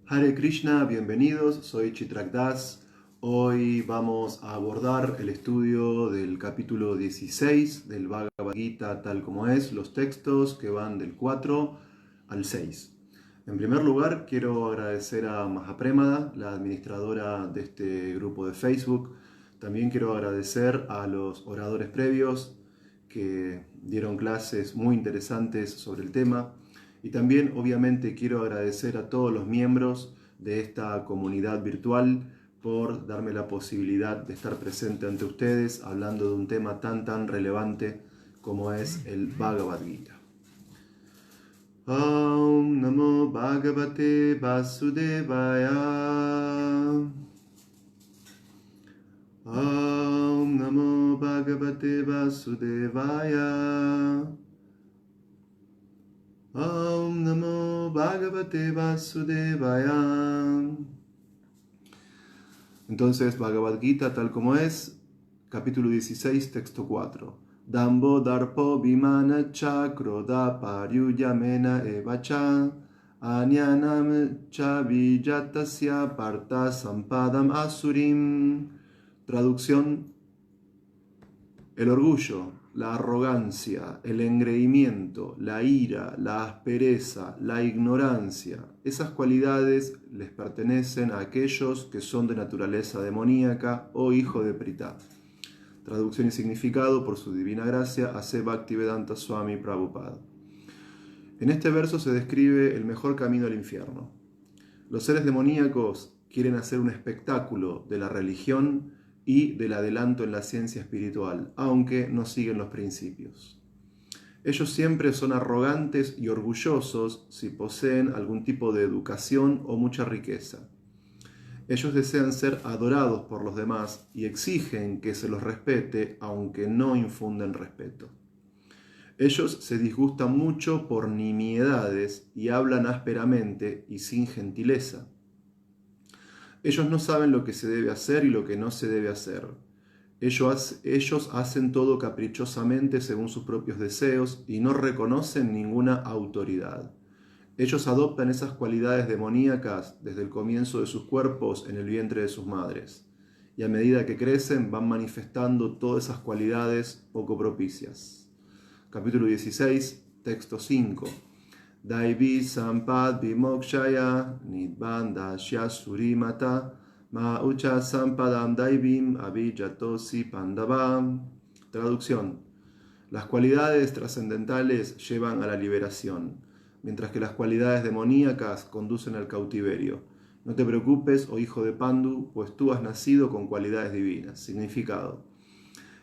Hare Krishna, bienvenidos, soy Chitrak Das. Hoy vamos a abordar el estudio del capítulo 16 del Bhagavad Gita tal como es, los textos que van del 4 al 6. En primer lugar, quiero agradecer a Mahapremada, la administradora de este grupo de Facebook. También quiero agradecer a los oradores previos que dieron clases muy interesantes sobre el tema. Y también, obviamente, quiero agradecer a todos los miembros de esta comunidad virtual por darme la posibilidad de estar presente ante ustedes hablando de un tema tan relevante como es el Bhagavad Gita. Om Namo Bhagavate Vasudevaya. Om Namo Bhagavate Vasudevaya. Om Namo Bhagavate Vasudevaya. Entonces, Bhagavad Gita tal como es, capítulo 16, texto 4. Dambo darpo vimana chakroda paryuyamena evacha anyanam chavijatasya parta sampadam asurim. Traducción: el orgullo, la arrogancia, el engreimiento, la ira, la aspereza, la ignorancia, esas cualidades les pertenecen a aquellos que son de naturaleza demoníaca o hijo de Pritha. Traducción y significado por su divina gracia, A.C. Bhaktivedanta Swami Prabhupada. En este verso se describe el mejor camino al infierno. Los seres demoníacos quieren hacer un espectáculo de la religión y del adelanto en la ciencia espiritual, aunque no siguen los principios. Ellos siempre son arrogantes y orgullosos si poseen algún tipo de educación o mucha riqueza. Ellos desean ser adorados por los demás y exigen que se los respete, aunque no infunden respeto. Ellos se disgustan mucho por nimiedades y hablan ásperamente y sin gentileza. Ellos no saben lo que se debe hacer y lo que no se debe hacer. Ellos hacen todo caprichosamente según sus propios deseos y no reconocen ninguna autoridad. Ellos adoptan esas cualidades demoníacas desde el comienzo de sus cuerpos en el vientre de sus madres. Y a medida que crecen van manifestando todas esas cualidades poco propicias. Capítulo 16, texto 5. Daivi sampad vimokshaya nidbandasya surimata ma ucha sampadam daivim avijatosi pandavam. Traducción: las cualidades trascendentales llevan a la liberación, mientras que las cualidades demoníacas conducen al cautiverio. No te preocupes, oh hijo de Pandu, pues tú has nacido con cualidades divinas. Significado: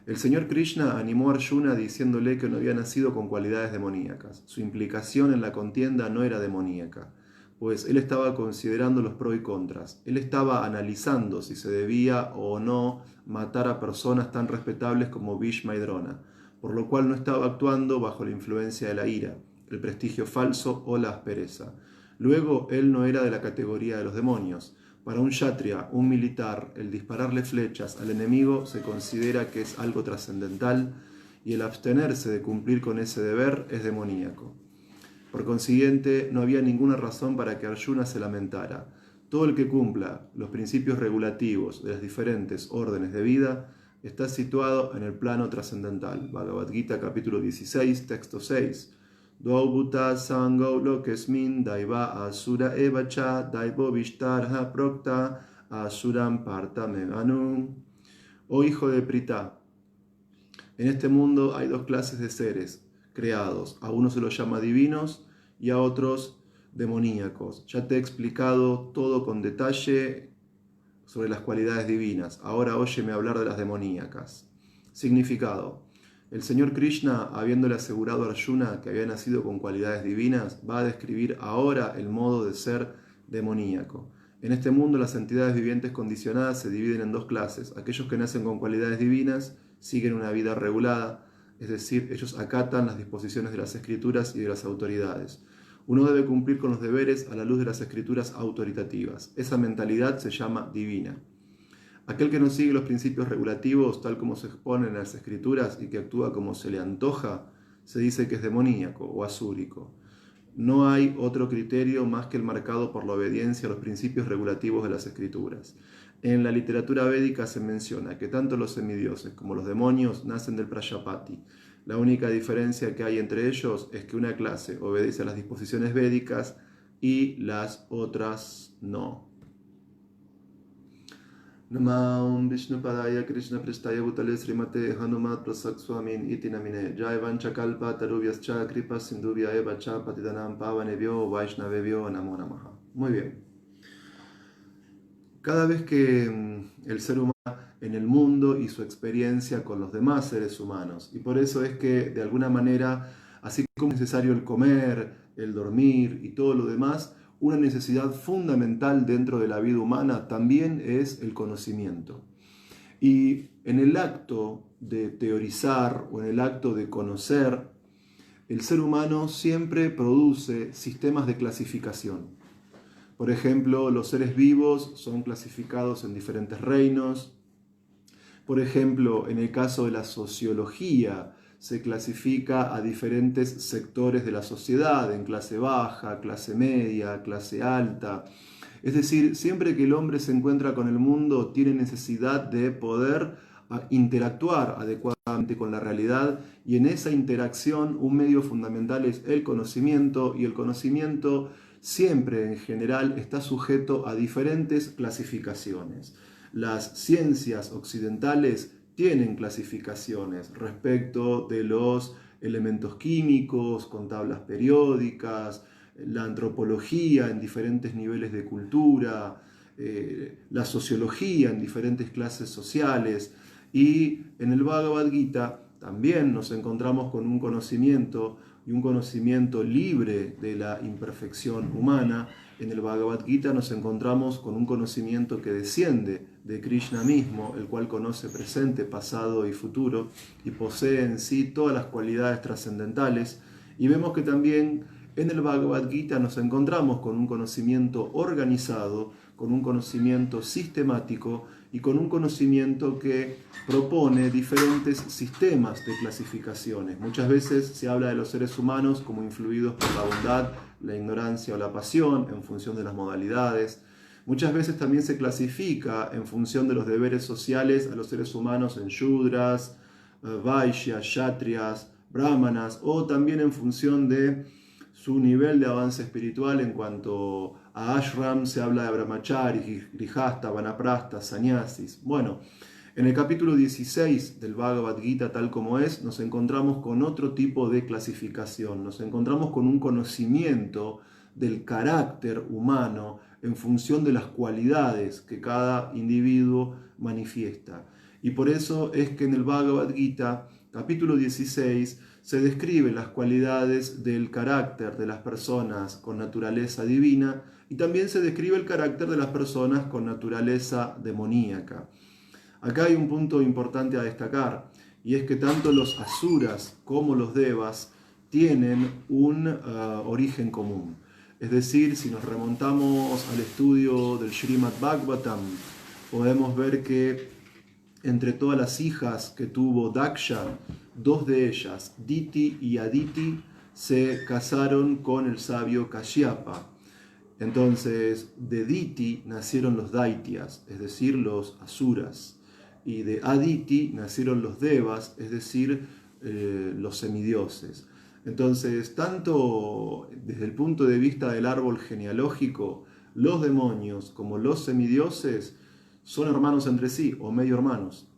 el señor Krishna animó a Arjuna diciéndole que no había nacido con cualidades demoníacas. Su implicación en la contienda no era demoníaca, pues él estaba considerando los pros y contras. Él estaba analizando si se debía o no matar a personas tan respetables como Bhishma y Drona, por lo cual no estaba actuando bajo la influencia de la ira, el prestigio falso o la aspereza. Luego, él no era de la categoría de los demonios. Para un kshatriya, un militar, el dispararle flechas al enemigo se considera que es algo trascendental y el abstenerse de cumplir con ese deber es demoníaco. Por consiguiente, no había ninguna razón para que Arjuna se lamentara. Todo el que cumpla los principios regulativos de las diferentes órdenes de vida está situado en el plano trascendental. Bhagavad Gita, capítulo 16, texto 6. Dvaubuta sangau lokesmin daiva asura evacha daivo vishtarha prokta asuram parta meganu. Oh hijo de Pritha, en este mundo hay dos clases de seres creados. A unos se los llama divinos y a otros demoníacos. Ya te he explicado todo con detalle sobre las cualidades divinas. Ahora óyeme hablar de las demoníacas. Significado: el señor Krishna, habiéndole asegurado a Arjuna que había nacido con cualidades divinas, va a describir ahora el modo de ser demoníaco. En este mundo las entidades vivientes condicionadas se dividen en dos clases. Aquellos que nacen con cualidades divinas siguen una vida regulada, es decir, ellos acatan las disposiciones de las escrituras y de las autoridades. Uno debe cumplir con los deberes a la luz de las escrituras autoritativas. Esa mentalidad se llama divina. Aquel que no sigue los principios regulativos tal como se exponen en las escrituras y que actúa como se le antoja, se dice que es demoníaco o asúrico. No hay otro criterio más que el marcado por la obediencia a los principios regulativos de las escrituras. En la literatura védica se menciona que tanto los semidioses como los demonios nacen del Prajapati. La única diferencia que hay entre ellos es que una clase obedece a las disposiciones védicas y las otras no. Namam Vishnu Padaya Krishna Prestaya Bhutale Srimate Hanumat Prasak Swamin Iti Namine Jai Vanchakalpa Tarubhyascha Kripa Sindhubhya Eva Cha Patitanam Pavanebhyo Vaishnavebhyo Namo Namaha. Muy bien. Cada vez que el ser humano en el mundo y su experiencia con los demás seres humanos, y por eso es que de alguna manera, así como es necesario el comer, el dormir y todo lo demás, una necesidad fundamental dentro de la vida humana también es el conocimiento. Y en el acto de teorizar o en el acto de conocer, el ser humano siempre produce sistemas de clasificación. Por ejemplo, los seres vivos son clasificados en diferentes reinos. Por ejemplo, en el caso de la sociología, se clasifica a diferentes sectores de la sociedad, en clase baja, clase media, clase alta. Es decir, siempre que el hombre se encuentra con el mundo, tiene necesidad de poder interactuar adecuadamente con la realidad, y en esa interacción un medio fundamental es el conocimiento, y el conocimiento siempre en general está sujeto a diferentes clasificaciones. Las ciencias occidentales tienen clasificaciones respecto de los elementos químicos, con tablas periódicas, la antropología en diferentes niveles de cultura, la sociología en diferentes clases sociales, y en el Bhagavad Gita también nos encontramos con un conocimiento y un conocimiento libre de la imperfección humana. En el Bhagavad Gita nos encontramos con un conocimiento que desciende de Krishna mismo, el cual conoce presente, pasado y futuro, y posee en sí todas las cualidades trascendentales. Y vemos que también en el Bhagavad Gita nos encontramos con un conocimiento organizado, con un conocimiento sistemático y con un conocimiento que propone diferentes sistemas de clasificaciones. Muchas veces se habla de los seres humanos como influidos por la bondad, la ignorancia o la pasión en función de las modalidades. Muchas veces también se clasifica en función de los deberes sociales a los seres humanos en Shudras, Vaishyas, Kshatriyas, Brahmanas, o también en función de su nivel de avance espiritual. En cuanto a ashram, se habla de brahmacharis, grihasta, vanaprastas, sannyasis. Bueno, en el capítulo 16 del Bhagavad Gita, tal como es, nos encontramos con otro tipo de clasificación. Nos encontramos con un conocimiento del carácter humano en función de las cualidades que cada individuo manifiesta. Y por eso es que en el Bhagavad Gita, capítulo 16, se describen las cualidades del carácter de las personas con naturaleza divina, y también se describe el carácter de las personas con naturaleza demoníaca. Acá hay un punto importante a destacar, y es que tanto los asuras como los devas tienen un origen común. Es decir, si nos remontamos al estudio del Srimad Bhagavatam, podemos ver que entre todas las hijas que tuvo Daksha, dos de ellas, Diti y Aditi, se casaron con el sabio Kashyapa. Entonces, de Diti nacieron los Daityas, es decir, los asuras, y de Aditi nacieron los Devas, es decir, los semidioses. Entonces, tanto desde el punto de vista del árbol genealógico, los demonios como los semidioses son hermanos entre sí, o medio hermanos,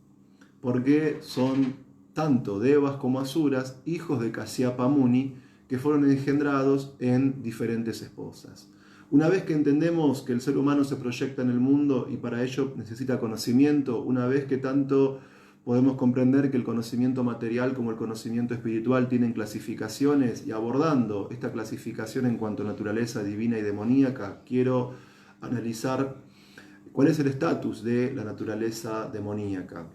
porque son tanto Devas como Asuras, hijos de Kasyapa Muni, que fueron engendrados en diferentes esposas. Una vez que entendemos que el ser humano se proyecta en el mundo y para ello necesita conocimiento, una vez que tanto podemos comprender que el conocimiento material como el conocimiento espiritual tienen clasificaciones, y abordando esta clasificación en cuanto a naturaleza divina y demoníaca, quiero analizar cuál es el estatus de la naturaleza demoníaca.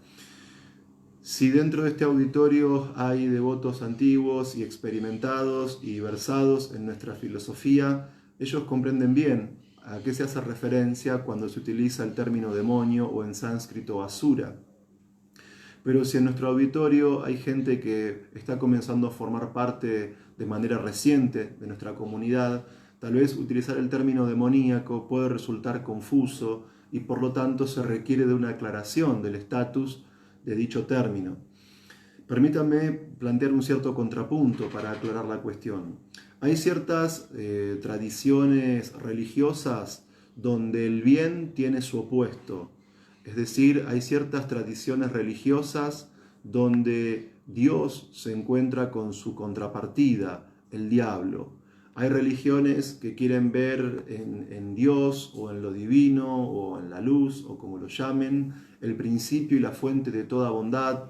Si dentro de este auditorio hay devotos antiguos y experimentados y versados en nuestra filosofía, ellos comprenden bien a qué se hace referencia cuando se utiliza el término demonio o en sánscrito asura. Pero si en nuestro auditorio hay gente que está comenzando a formar parte de manera reciente de nuestra comunidad, tal vez utilizar el término demoníaco puede resultar confuso y por lo tanto se requiere de una aclaración del estatus de dicho término. Permítanme plantear un cierto contrapunto para aclarar la cuestión. Hay ciertas tradiciones religiosas donde el bien tiene su opuesto. Es decir, hay ciertas tradiciones religiosas donde Dios se encuentra con su contrapartida, el diablo. Hay religiones que quieren ver en Dios o en lo divino o en la luz o como lo llamen, el principio y la fuente de toda bondad,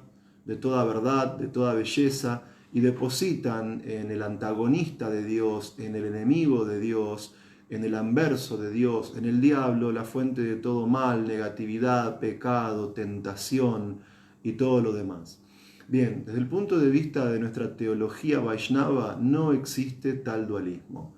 de toda verdad, de toda belleza, y depositan en el antagonista de Dios, en el enemigo de Dios, en el anverso de Dios, en el diablo, la fuente de todo mal, negatividad, pecado, tentación y todo lo demás. Bien, desde el punto de vista de nuestra teología Vaishnava no existe tal dualismo.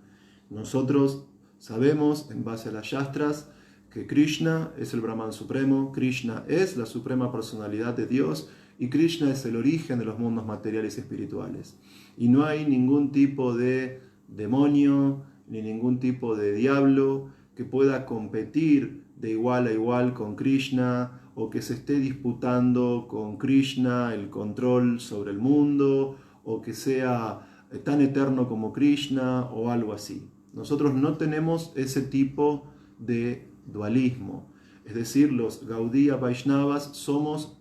Nosotros sabemos, en base a las Shastras, que Krishna es el Brahman supremo, Krishna es la suprema personalidad de Dios y Krishna es el origen de los mundos materiales y espirituales. Y no hay ningún tipo de demonio ni ningún tipo de diablo que pueda competir de igual a igual con Krishna o que se esté disputando con Krishna el control sobre el mundo o que sea tan eterno como Krishna o algo así. Nosotros no tenemos ese tipo de dualismo. Es decir, los Gaudiya Vaishnavas somos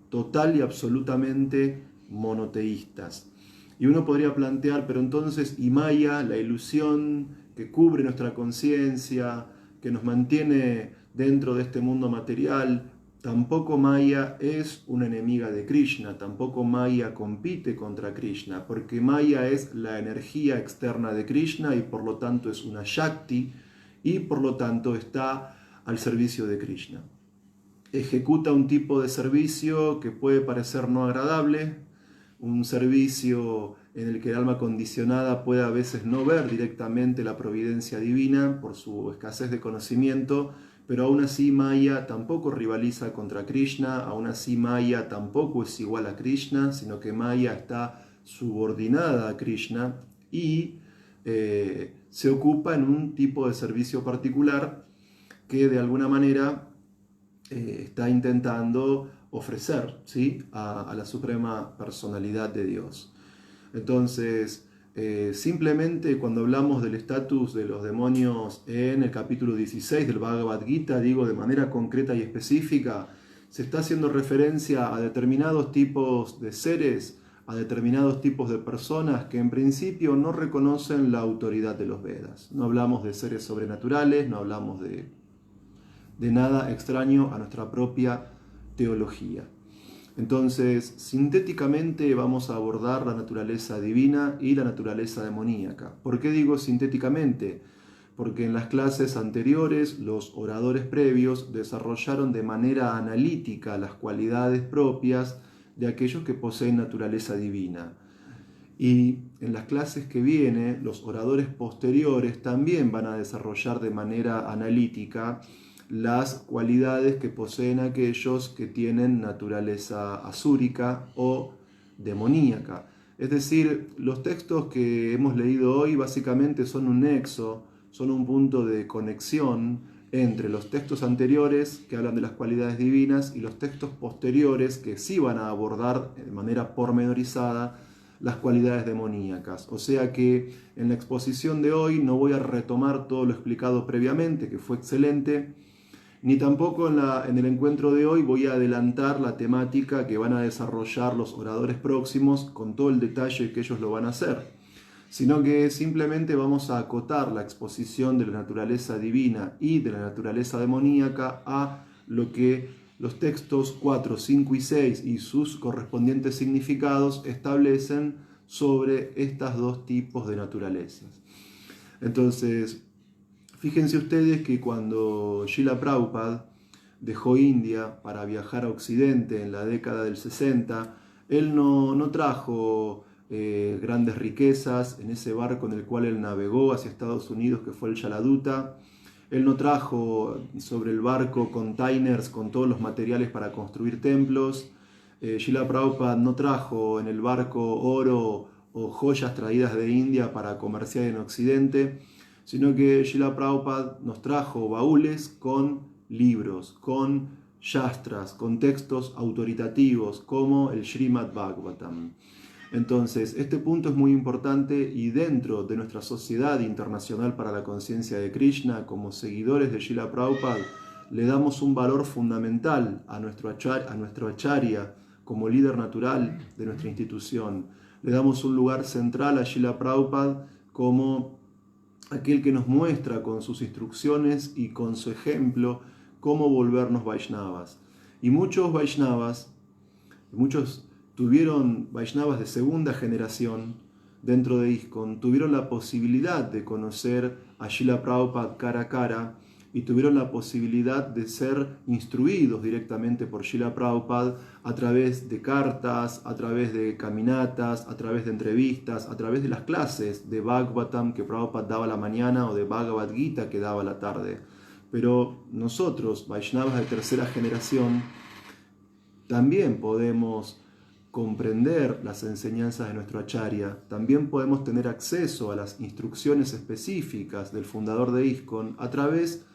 total y absolutamente monoteístas. Y uno podría plantear, pero entonces, ¿y Maya, la ilusión que cubre nuestra conciencia, que nos mantiene dentro de este mundo material? Tampoco Maya es una enemiga de Krishna, tampoco Maya compite contra Krishna, porque Maya es la energía externa de Krishna y por lo tanto es una Shakti y por lo tanto está al servicio de Krishna. Ejecuta un tipo de servicio que puede parecer no agradable, un servicio en el que el alma condicionada puede a veces no ver directamente la providencia divina por su escasez de conocimiento, pero aún así Maya tampoco rivaliza contra Krishna, aún así Maya tampoco es igual a Krishna, sino que Maya está subordinada a Krishna y se ocupa en un tipo de servicio particular que de alguna manera está intentando ofrecer, ¿sí?, a la suprema personalidad de Dios. Entonces, simplemente cuando hablamos del estatus de los demonios en el capítulo 16 del Bhagavad Gita, digo de manera concreta y específica, se está haciendo referencia a determinados tipos de seres, a determinados tipos de personas que en principio no reconocen la autoridad de los Vedas. No hablamos de seres sobrenaturales, no hablamos de nada extraño a nuestra propia teología. Entonces, sintéticamente vamos a abordar la naturaleza divina y la naturaleza demoníaca. ¿Por qué digo sintéticamente? Porque en las clases anteriores los oradores previos desarrollaron de manera analítica las cualidades propias de aquellos que poseen naturaleza divina. Y en las clases que vienen, los oradores posteriores también van a desarrollar de manera analítica las cualidades que poseen aquellos que tienen naturaleza asúrica o demoníaca. Es decir, los textos que hemos leído hoy básicamente son un nexo, son un punto de conexión entre los textos anteriores que hablan de las cualidades divinas y los textos posteriores que sí van a abordar de manera pormenorizada las cualidades demoníacas. O sea que en la exposición de hoy no voy a retomar todo lo explicado previamente, que fue excelente, ni tampoco en el encuentro de hoy voy a adelantar la temática que van a desarrollar los oradores próximos con todo el detalle que ellos lo van a hacer, sino que simplemente vamos a acotar la exposición de la naturaleza divina y de la naturaleza demoníaca a lo que los textos 4, 5 y 6 y sus correspondientes significados establecen sobre estas dos tipos de naturalezas. Entonces, fíjense ustedes que cuando Srila Prabhupada dejó India para viajar a Occidente en la década del 60, él no trajo grandes riquezas en ese barco en el cual él navegó hacia Estados Unidos, que fue el Jaladuta. Él no trajo sobre el barco containers con todos los materiales para construir templos. Srila Prabhupada no trajo en el barco oro o joyas traídas de India para comerciar en Occidente, sino que Srila Prabhupada nos trajo baúles con libros, con shastras, con textos autoritativos como el Srimad Bhagavatam. Entonces, este punto es muy importante y dentro de nuestra Sociedad Internacional para la Conciencia de Krishna, como seguidores de Srila Prabhupada, le damos un valor fundamental a nuestro acharya como líder natural de nuestra institución. Le damos un lugar central a Srila Prabhupada como aquel que nos muestra con sus instrucciones y con su ejemplo cómo volvernos Vaishnavas. Y muchos Vaishnavas, muchos tuvieron Vaishnavas de segunda generación dentro de ISKCON, tuvieron la posibilidad de conocer a Srila Prabhupada cara a cara y tuvieron la posibilidad de ser instruidos directamente por Srila Prabhupada a través de cartas, a través de caminatas, a través de entrevistas, a través de las clases de Bhagavatam que Prabhupada daba a la mañana o de Bhagavad Gita que daba a la tarde. Pero nosotros, Vaishnavas de tercera generación, también podemos comprender las enseñanzas de nuestro acharya, también podemos tener acceso a las instrucciones específicas del fundador de ISKCON a través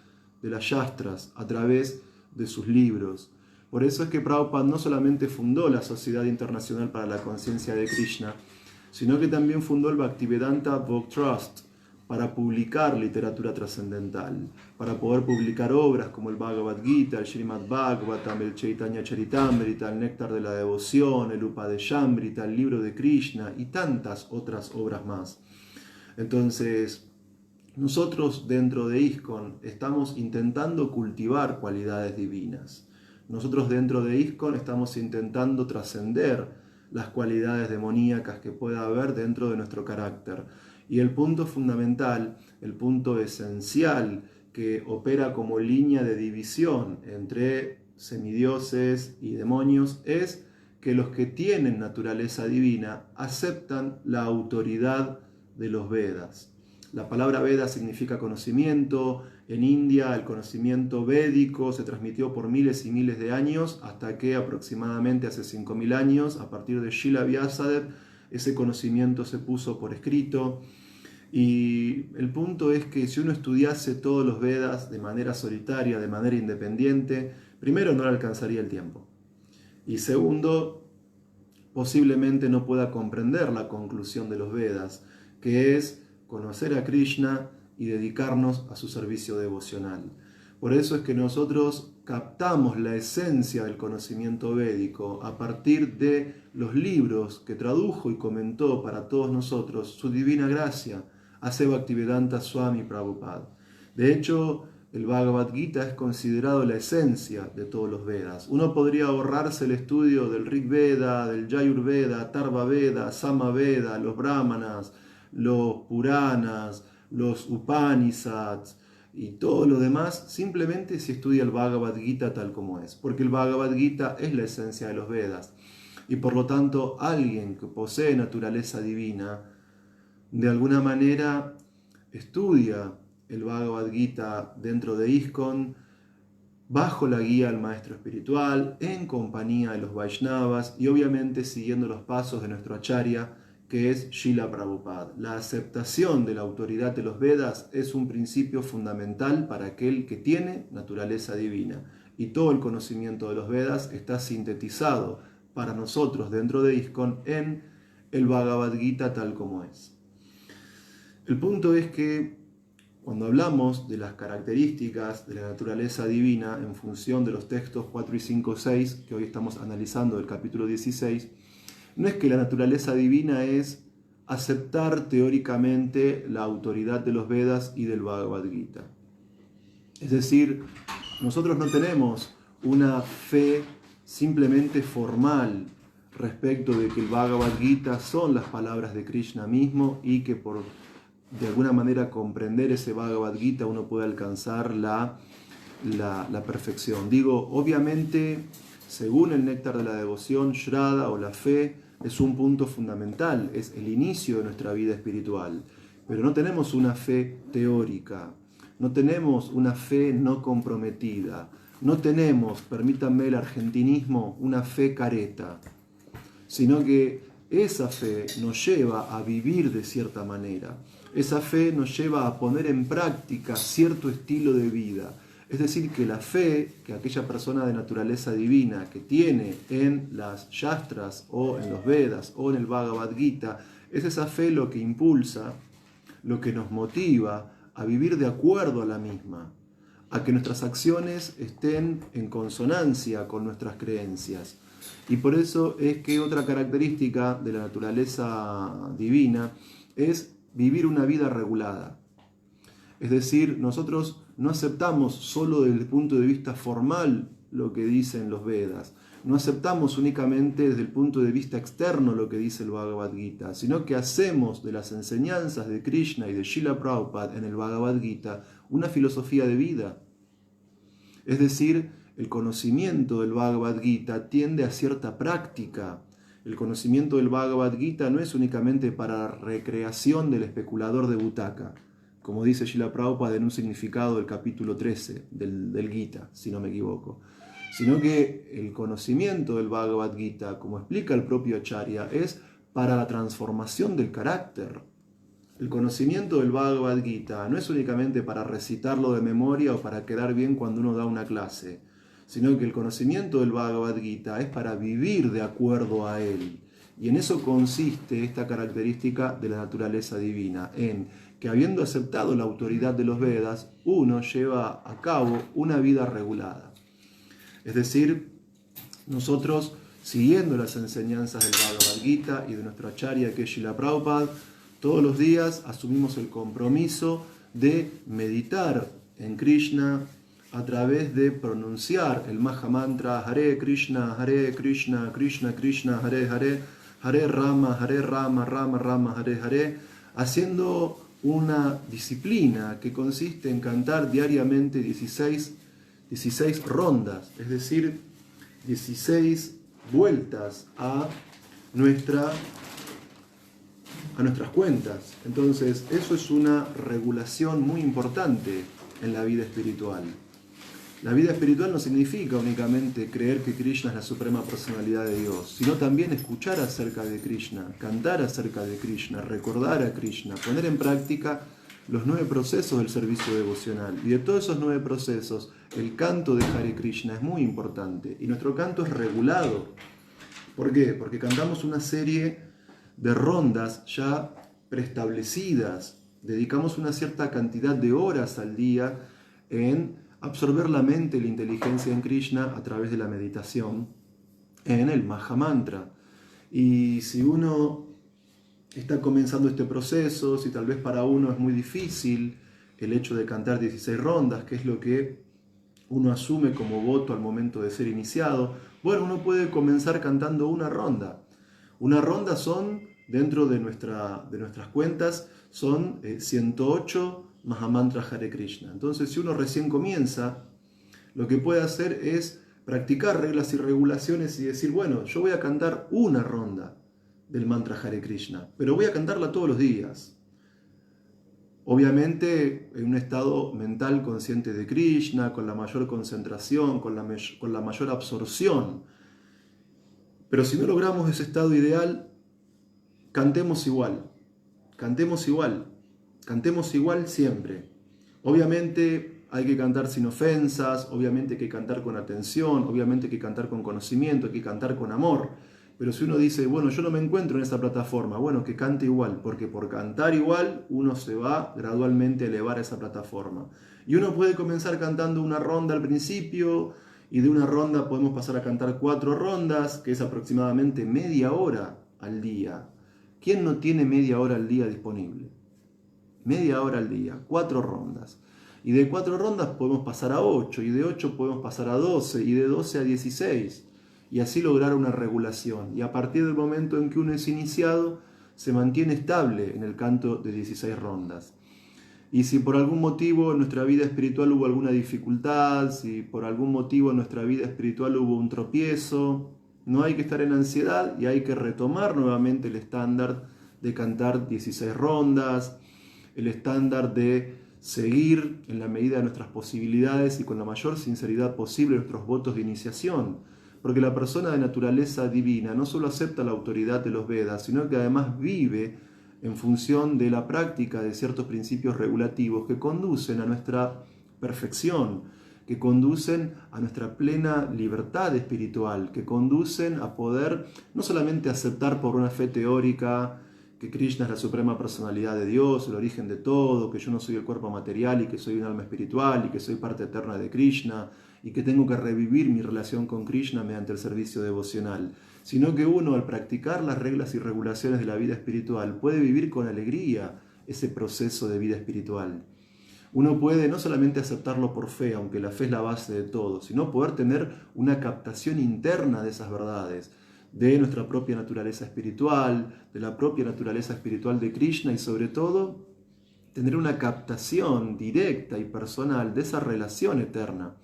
de las shastras, a través de sus libros. Por eso es que Prabhupada no solamente fundó la Sociedad Internacional para la Conciencia de Krishna, sino que también fundó el Bhaktivedanta Book Trust para publicar literatura trascendental, para poder publicar obras como el Bhagavad Gita, el Srimad Bhagavatam, el Chaitanya Charitamrita, el Néctar de la Devoción, el Upadeshamrita, el Libro de Krishna y tantas otras obras más. Entonces, nosotros dentro de ISKCON estamos intentando cultivar cualidades divinas. Nosotros dentro de ISKCON estamos intentando trascender las cualidades demoníacas que pueda haber dentro de nuestro carácter. Y el punto fundamental, el punto esencial que opera como línea de división entre semidioses y demonios es que los que tienen naturaleza divina aceptan la autoridad de los Vedas. La palabra Veda significa conocimiento. En India el conocimiento védico se transmitió por miles y miles de años hasta que aproximadamente hace 5000 años, a partir de Srila Vyasadeva, ese conocimiento se puso por escrito. Y el punto es que si uno estudiase todos los Vedas de manera solitaria, de manera independiente, primero no le alcanzaría el tiempo. Y segundo, posiblemente no pueda comprender la conclusión de los Vedas, que es conocer a Krishna y dedicarnos a su servicio devocional. Por eso es que nosotros captamos la esencia del conocimiento védico a partir de los libros que tradujo y comentó para todos nosotros su divina gracia, Ase Bhaktivedanta Swami Prabhupada. De hecho, el Bhagavad Gita es considerado la esencia de todos los Vedas. Uno podría ahorrarse el estudio del Rig Veda, del Yajurveda, Atharva Veda, Sama Veda, los Brahmanas, los Puranas, los Upanishads y todo lo demás, simplemente si estudia el Bhagavad Gita tal como es, porque el Bhagavad Gita es la esencia de los Vedas. Y por lo tanto, alguien que posee naturaleza divina, de alguna manera estudia el Bhagavad Gita dentro de ISKCON, bajo la guía del maestro espiritual, en compañía de los Vaishnavas y obviamente siguiendo los pasos de nuestro acharya, que es Srila Prabhupada. La aceptación de la autoridad de los Vedas es un principio fundamental para aquel que tiene naturaleza divina. Y todo el conocimiento de los Vedas está sintetizado para nosotros dentro de ISKCON en el Bhagavad Gita tal como es. El punto es que cuando hablamos de las características de la naturaleza divina en función de los textos 4 y 5, 6, que hoy estamos analizando del capítulo 16, no es que la naturaleza divina es aceptar teóricamente la autoridad de los Vedas y del Bhagavad Gita. Es decir, nosotros no tenemos una fe simplemente formal respecto de que el Bhagavad Gita son las palabras de Krishna mismo y que por de alguna manera comprender ese Bhagavad Gita uno puede alcanzar la perfección. Digo, obviamente, según el Néctar de la Devoción, Shraddha o la fe es un punto fundamental, es el inicio de nuestra vida espiritual. Pero no tenemos una fe teórica, no tenemos una fe no comprometida, no tenemos, permítanme el argentinismo, una fe careta, sino que esa fe nos lleva a vivir de cierta manera. Esa fe nos lleva a poner en práctica cierto estilo de vida. Es decir, que la fe que aquella persona de naturaleza divina que tiene en las Shastras o en los Vedas o en el Bhagavad Gita, es esa fe lo que impulsa, lo que nos motiva a vivir de acuerdo a la misma, a que nuestras acciones estén en consonancia con nuestras creencias. Y por eso es que otra característica de la naturaleza divina es vivir una vida regulada. Es decir, nosotros no aceptamos solo desde el punto de vista formal lo que dicen los Vedas, no aceptamos únicamente desde el punto de vista externo lo que dice el Bhagavad Gita, sino que hacemos de las enseñanzas de Krishna y de Srila Prabhupada en el Bhagavad Gita una filosofía de vida. Es decir, el conocimiento del Bhagavad Gita tiende a cierta práctica. El conocimiento del Bhagavad Gita no es únicamente para recreación del especulador de butaca, como dice Srila Prabhupada en un significado del capítulo 13 del Gita, si no me equivoco, sino que el conocimiento del Bhagavad Gita, como explica el propio Acharya, es para la transformación del carácter. El conocimiento del Bhagavad Gita no es únicamente para recitarlo de memoria o para quedar bien cuando uno da una clase, sino que el conocimiento del Bhagavad Gita es para vivir de acuerdo a él. Y en eso consiste esta característica de la naturaleza divina, en que habiendo aceptado la autoridad de los Vedas, uno lleva a cabo una vida regulada. Es decir, nosotros, siguiendo las enseñanzas del Bhagavad Gita y de nuestro Acharya, que es Srila Prabhupada, todos los días asumimos el compromiso de meditar en Krishna a través de pronunciar el Mahamantra Hare Krishna, Krishna Krishna, Hare Hare, Hare Rama, Rama Rama, Hare Hare, haciendo una disciplina que consiste en cantar diariamente 16 rondas, es decir, 16 vueltas a nuestras cuentas. Entonces, eso es una regulación muy importante en la vida espiritual. La vida espiritual no significa únicamente creer que Krishna es la suprema personalidad de Dios, sino también escuchar acerca de Krishna, cantar acerca de Krishna, recordar a Krishna, poner en práctica los 9 procesos del servicio devocional. Y de todos esos 9 procesos, el canto de Hare Krishna es muy importante. Y nuestro canto es regulado. ¿Por qué? Porque cantamos una serie de rondas ya preestablecidas. Dedicamos una cierta cantidad de horas al día en absorber la mente y la inteligencia en Krishna a través de la meditación en el Mahamantra. Y si uno está comenzando este proceso, si tal vez para uno es muy difícil el hecho de cantar 16 rondas, que es lo que uno asume como voto al momento de ser iniciado, bueno, uno puede comenzar cantando una ronda. Una ronda son, dentro de nuestras cuentas, son 108 Mahamantra Hare Krishna. Entonces, si uno recién comienza, lo que puede hacer es practicar reglas y regulaciones y decir, bueno, yo voy a cantar una ronda del mantra Hare Krishna, pero voy a cantarla todos los días. Obviamente, en un estado mental consciente de Krishna, con la mayor concentración, con la mayor absorción. Pero si no logramos ese estado ideal, cantemos igual siempre. Obviamente hay que cantar sin ofensas, obviamente hay que cantar con atención, obviamente hay que cantar con conocimiento, hay que cantar con amor. Pero si uno dice, bueno, yo no me encuentro en esa plataforma, bueno, que cante igual, porque por cantar igual uno se va gradualmente a elevar a esa plataforma. Y uno puede comenzar cantando una ronda al principio, y de una ronda podemos pasar a cantar 4 rondas, que es aproximadamente media hora al día. ¿Quién no tiene media hora al día disponible? Media hora al día, 4 rondas. Y de 4 rondas podemos pasar a 8, y de 8 podemos pasar a 12, y de 12 a 16. Y así lograr una regulación. Y a partir del momento en que uno es iniciado, se mantiene estable en el canto de 16 rondas. Y si por algún motivo en nuestra vida espiritual hubo alguna dificultad, si por algún motivo en nuestra vida espiritual hubo un tropiezo, no hay que estar en ansiedad y hay que retomar nuevamente el estándar de cantar 16 rondas, el estándar de seguir en la medida de nuestras posibilidades y con la mayor sinceridad posible nuestros votos de iniciación. Porque la persona de naturaleza divina no solo acepta la autoridad de los Vedas, sino que además vive en función de la práctica de ciertos principios regulativos que conducen a nuestra perfección, que conducen a nuestra plena libertad espiritual, que conducen a poder no solamente aceptar por una fe teórica que Krishna es la suprema personalidad de Dios, el origen de todo, que yo no soy el cuerpo material y que soy un alma espiritual y que soy parte eterna de Krishna y que tengo que revivir mi relación con Krishna mediante el servicio devocional, sino que uno, al practicar las reglas y regulaciones de la vida espiritual, puede vivir con alegría ese proceso de vida espiritual. Uno puede no solamente aceptarlo por fe, aunque la fe es la base de todo, sino poder tener una captación interna de esas verdades, de nuestra propia naturaleza espiritual, de la propia naturaleza espiritual de Krishna y sobre todo tener una captación directa y personal de esa relación eterna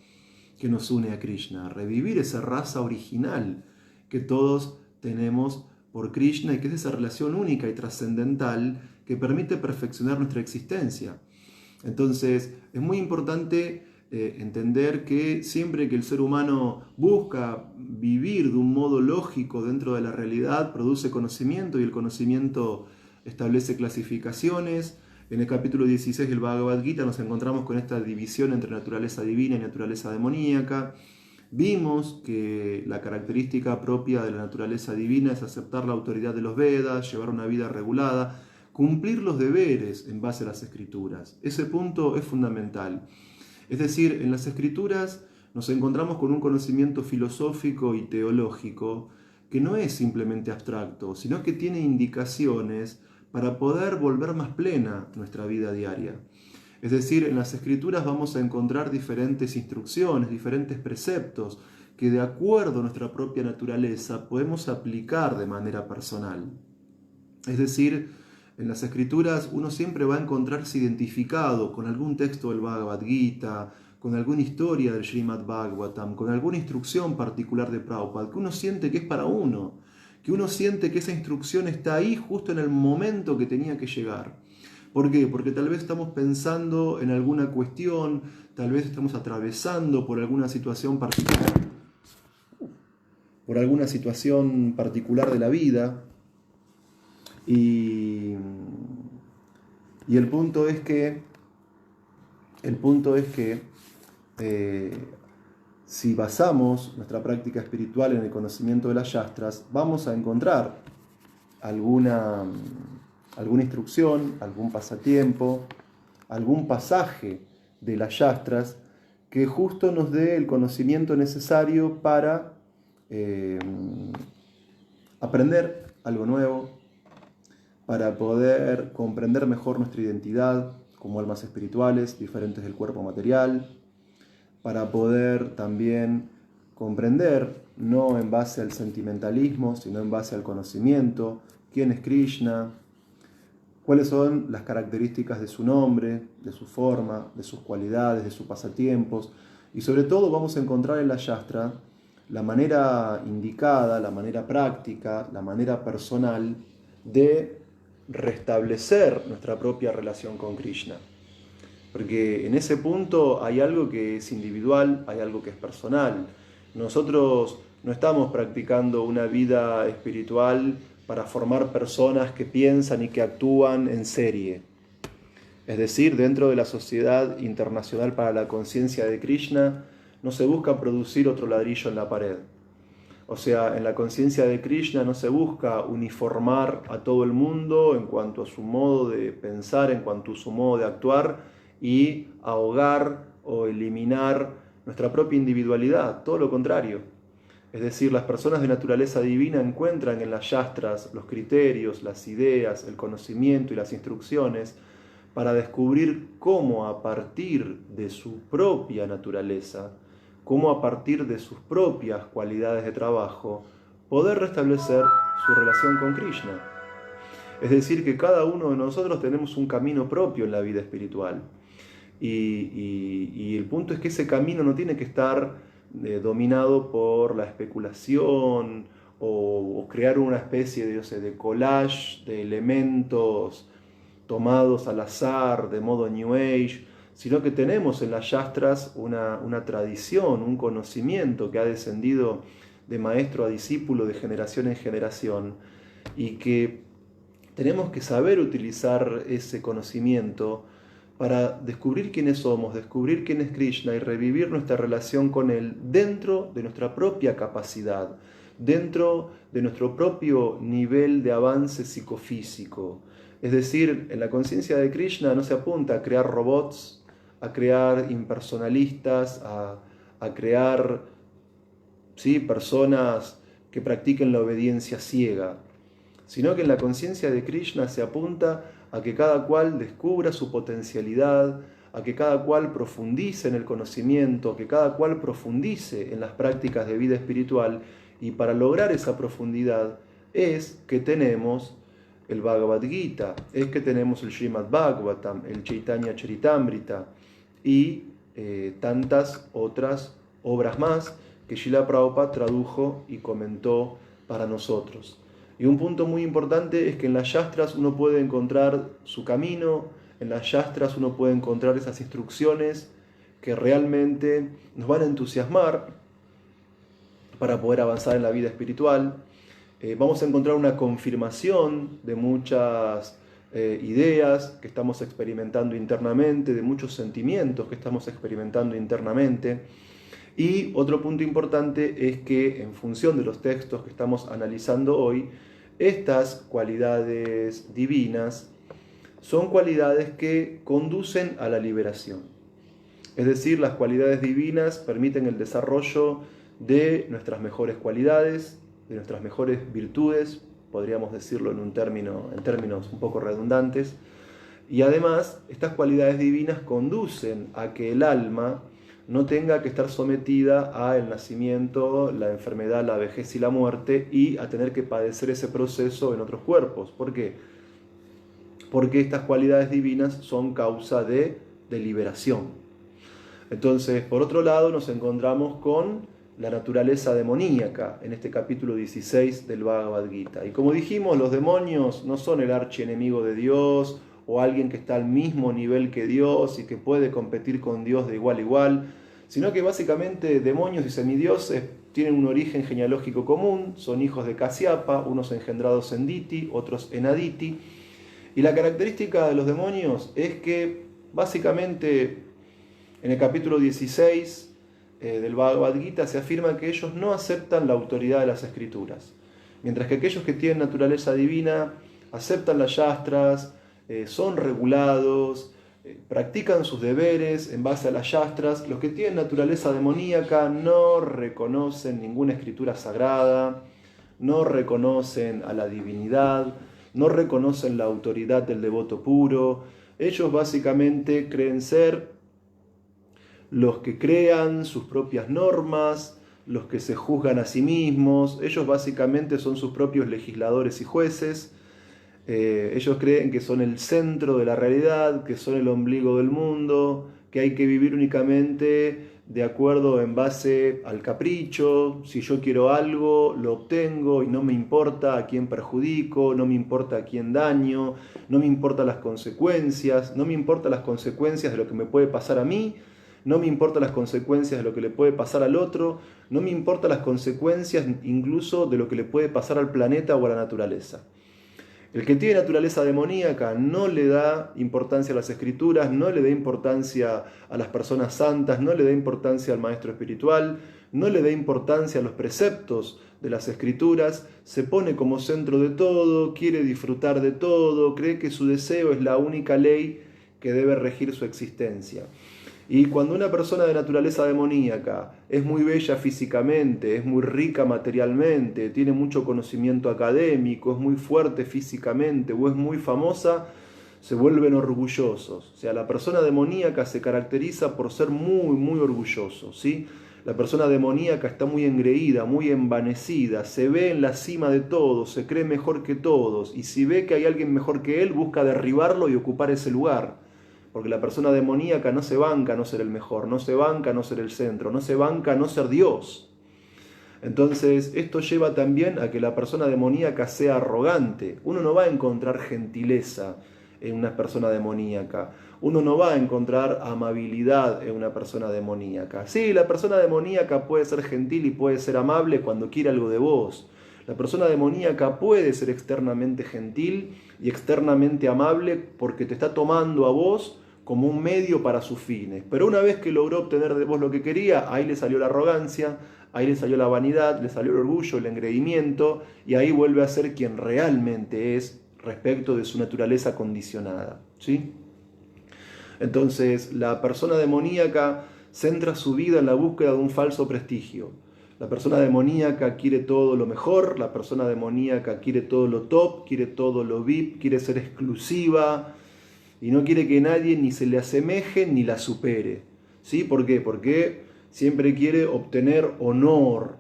que nos une a Krishna, revivir esa raza original que todos tenemos por Krishna y que es esa relación única y trascendental que permite perfeccionar nuestra existencia. Entonces, es muy importante entender que siempre que el ser humano busca vivir de un modo lógico dentro de la realidad, produce conocimiento y el conocimiento establece clasificaciones. En el capítulo 16 del Bhagavad Gita nos encontramos con esta división entre naturaleza divina y naturaleza demoníaca. Vimos que la característica propia de la naturaleza divina es aceptar la autoridad de los Vedas, llevar una vida regulada, cumplir los deberes en base a las escrituras. Ese punto es fundamental. Es decir, en las escrituras nos encontramos con un conocimiento filosófico y teológico que no es simplemente abstracto, sino que tiene indicaciones para poder volver más plena nuestra vida diaria. Es decir, en las escrituras vamos a encontrar diferentes instrucciones, diferentes preceptos que de acuerdo a nuestra propia naturaleza podemos aplicar de manera personal. Es decir, en las escrituras uno siempre va a encontrarse identificado con algún texto del Bhagavad Gita, con alguna historia del Srimad Bhagavatam, con alguna instrucción particular de Prabhupada, que uno siente que es para uno, que uno siente que esa instrucción está ahí justo en el momento que tenía que llegar. ¿Por qué? Porque tal vez estamos pensando en alguna cuestión, tal vez estamos atravesando por alguna situación particular de la vida. Y el punto es que si basamos nuestra práctica espiritual en el conocimiento de las Shastras, vamos a encontrar alguna instrucción, algún pasatiempo, algún pasaje de las Shastras que justo nos dé el conocimiento necesario para aprender algo nuevo, para poder comprender mejor nuestra identidad como almas espirituales diferentes del cuerpo material, para poder también comprender, no en base al sentimentalismo, sino en base al conocimiento, quién es Krishna, cuáles son las características de su nombre, de su forma, de sus cualidades, de sus pasatiempos, y sobre todo vamos a encontrar en la Shastra la manera indicada, la manera práctica, la manera personal de restablecer nuestra propia relación con Krishna. Porque en ese punto hay algo que es individual, hay algo que es personal. Nosotros no estamos practicando una vida espiritual para formar personas que piensan y que actúan en serie. Es decir, dentro de la Sociedad Internacional para la Conciencia de Krishna no se busca producir otro ladrillo en la pared. O sea, en la conciencia de Krishna no se busca uniformar a todo el mundo en cuanto a su modo de pensar, en cuanto a su modo de actuar y ahogar o eliminar nuestra propia individualidad, todo lo contrario. Es decir, las personas de naturaleza divina encuentran en las Shastras los criterios, las ideas, el conocimiento y las instrucciones para descubrir cómo a partir de su propia naturaleza, cómo a partir de sus propias cualidades de trabajo, poder restablecer su relación con Krishna. Es decir, que cada uno de nosotros tenemos un camino propio en la vida espiritual. Y el punto es que ese camino no tiene que estar dominado por la especulación o crear una especie de collage de elementos tomados al azar, de modo New Age, sino que tenemos en las Shastras una tradición, un conocimiento que ha descendido de maestro a discípulo, de generación en generación, y que tenemos que saber utilizar ese conocimiento para descubrir quiénes somos, descubrir quién es Krishna y revivir nuestra relación con Él dentro de nuestra propia capacidad, dentro de nuestro propio nivel de avance psicofísico. Es decir, en la conciencia de Krishna no se apunta a crear robots, a crear impersonalistas, a crear personas que practiquen la obediencia ciega, sino que en la conciencia de Krishna se apunta a que cada cual descubra su potencialidad, a que cada cual profundice en el conocimiento, a que cada cual profundice en las prácticas de vida espiritual, y para lograr esa profundidad es que tenemos el Bhagavad Gita, es que tenemos el Srimad Bhagavatam, el Chaitanya Charitamrita y tantas otras obras más que Srila Prabhupada tradujo y comentó para nosotros. Y un punto muy importante es que en las Shastras uno puede encontrar su camino, en las Shastras uno puede encontrar esas instrucciones que realmente nos van a entusiasmar para poder avanzar en la vida espiritual. Vamos a encontrar una confirmación de muchas ideas que estamos experimentando internamente, de muchos sentimientos que estamos experimentando internamente. Y otro punto importante es que en función de los textos que estamos analizando hoy, estas cualidades divinas son cualidades que conducen a la liberación. Es decir, las cualidades divinas permiten el desarrollo de nuestras mejores cualidades, de nuestras mejores virtudes, podríamos decirlo en términos un poco redundantes, y además estas cualidades divinas conducen a que el alma no tenga que estar sometida al nacimiento, la enfermedad, la vejez y la muerte, y a tener que padecer ese proceso en otros cuerpos. ¿Por qué? Porque estas cualidades divinas son causa de liberación. Entonces, por otro lado, nos encontramos con la naturaleza demoníaca en este capítulo 16 del Bhagavad Gita. Y como dijimos, los demonios no son el archienemigo de Dios o alguien que está al mismo nivel que Dios y que puede competir con Dios de igual a igual, sino que básicamente demonios y semidioses tienen un origen genealógico común, son hijos de Kasyapa, unos engendrados en Diti, otros en Aditi, y la característica de los demonios es que básicamente en el capítulo 16 del Bhagavad Gita se afirma que ellos no aceptan la autoridad de las escrituras, mientras que aquellos que tienen naturaleza divina aceptan las Shastras, son regulados, practican sus deberes en base a las Shastras. Los que tienen naturaleza demoníaca no reconocen ninguna escritura sagrada, no reconocen a la divinidad, no reconocen la autoridad del devoto puro. Ellos básicamente creen ser los que crean sus propias normas, los que se juzgan a sí mismos. Ellos básicamente son sus propios legisladores y jueces. Ellos creen que son el centro de la realidad, que son el ombligo del mundo, que hay que vivir únicamente de acuerdo en base al capricho. Si yo quiero algo, lo obtengo y no me importa a quién perjudico, no me importa a quién daño, no me importan las consecuencias, no me importan las consecuencias de lo que me puede pasar a mí, no me importan las consecuencias de lo que le puede pasar al otro, no me importan las consecuencias incluso de lo que le puede pasar al planeta o a la naturaleza. El que tiene naturaleza demoníaca no le da importancia a las escrituras, no le da importancia a las personas santas, no le da importancia al maestro espiritual, no le da importancia a los preceptos de las escrituras, se pone como centro de todo, quiere disfrutar de todo, cree que su deseo es la única ley que debe regir su existencia. Y cuando una persona de naturaleza demoníaca es muy bella físicamente, es muy rica materialmente, tiene mucho conocimiento académico, es muy fuerte físicamente o es muy famosa, se vuelven orgullosos. O sea, la persona demoníaca se caracteriza por ser muy, muy orgulloso, ¿sí? La persona demoníaca está muy engreída, muy envanecida, se ve en la cima de todos, se cree mejor que todos, y si ve que hay alguien mejor que él, busca derribarlo y ocupar ese lugar. Porque la persona demoníaca no se banca no ser el mejor, no se banca no ser el centro, no se banca no ser Dios. Entonces, esto lleva también a que la persona demoníaca sea arrogante. Uno no va a encontrar gentileza en una persona demoníaca. Uno no va a encontrar amabilidad en una persona demoníaca. Sí, la persona demoníaca puede ser gentil y puede ser amable cuando quiere algo de vos. La persona demoníaca puede ser externamente gentil y externamente amable porque te está tomando a vos como un medio para sus fines. Pero una vez que logró obtener de vos lo que quería, ahí le salió la arrogancia, ahí le salió la vanidad, le salió el orgullo, el engreimiento, y ahí vuelve a ser quien realmente es respecto de su naturaleza condicionada, ¿sí? Entonces, la persona demoníaca centra su vida en la búsqueda de un falso prestigio. La persona demoníaca quiere todo lo mejor, la persona demoníaca quiere todo lo top, quiere todo lo VIP, quiere ser exclusiva y no quiere que nadie ni se le asemeje ni la supere. ¿Sí? ¿Por qué? Porque siempre quiere obtener honor,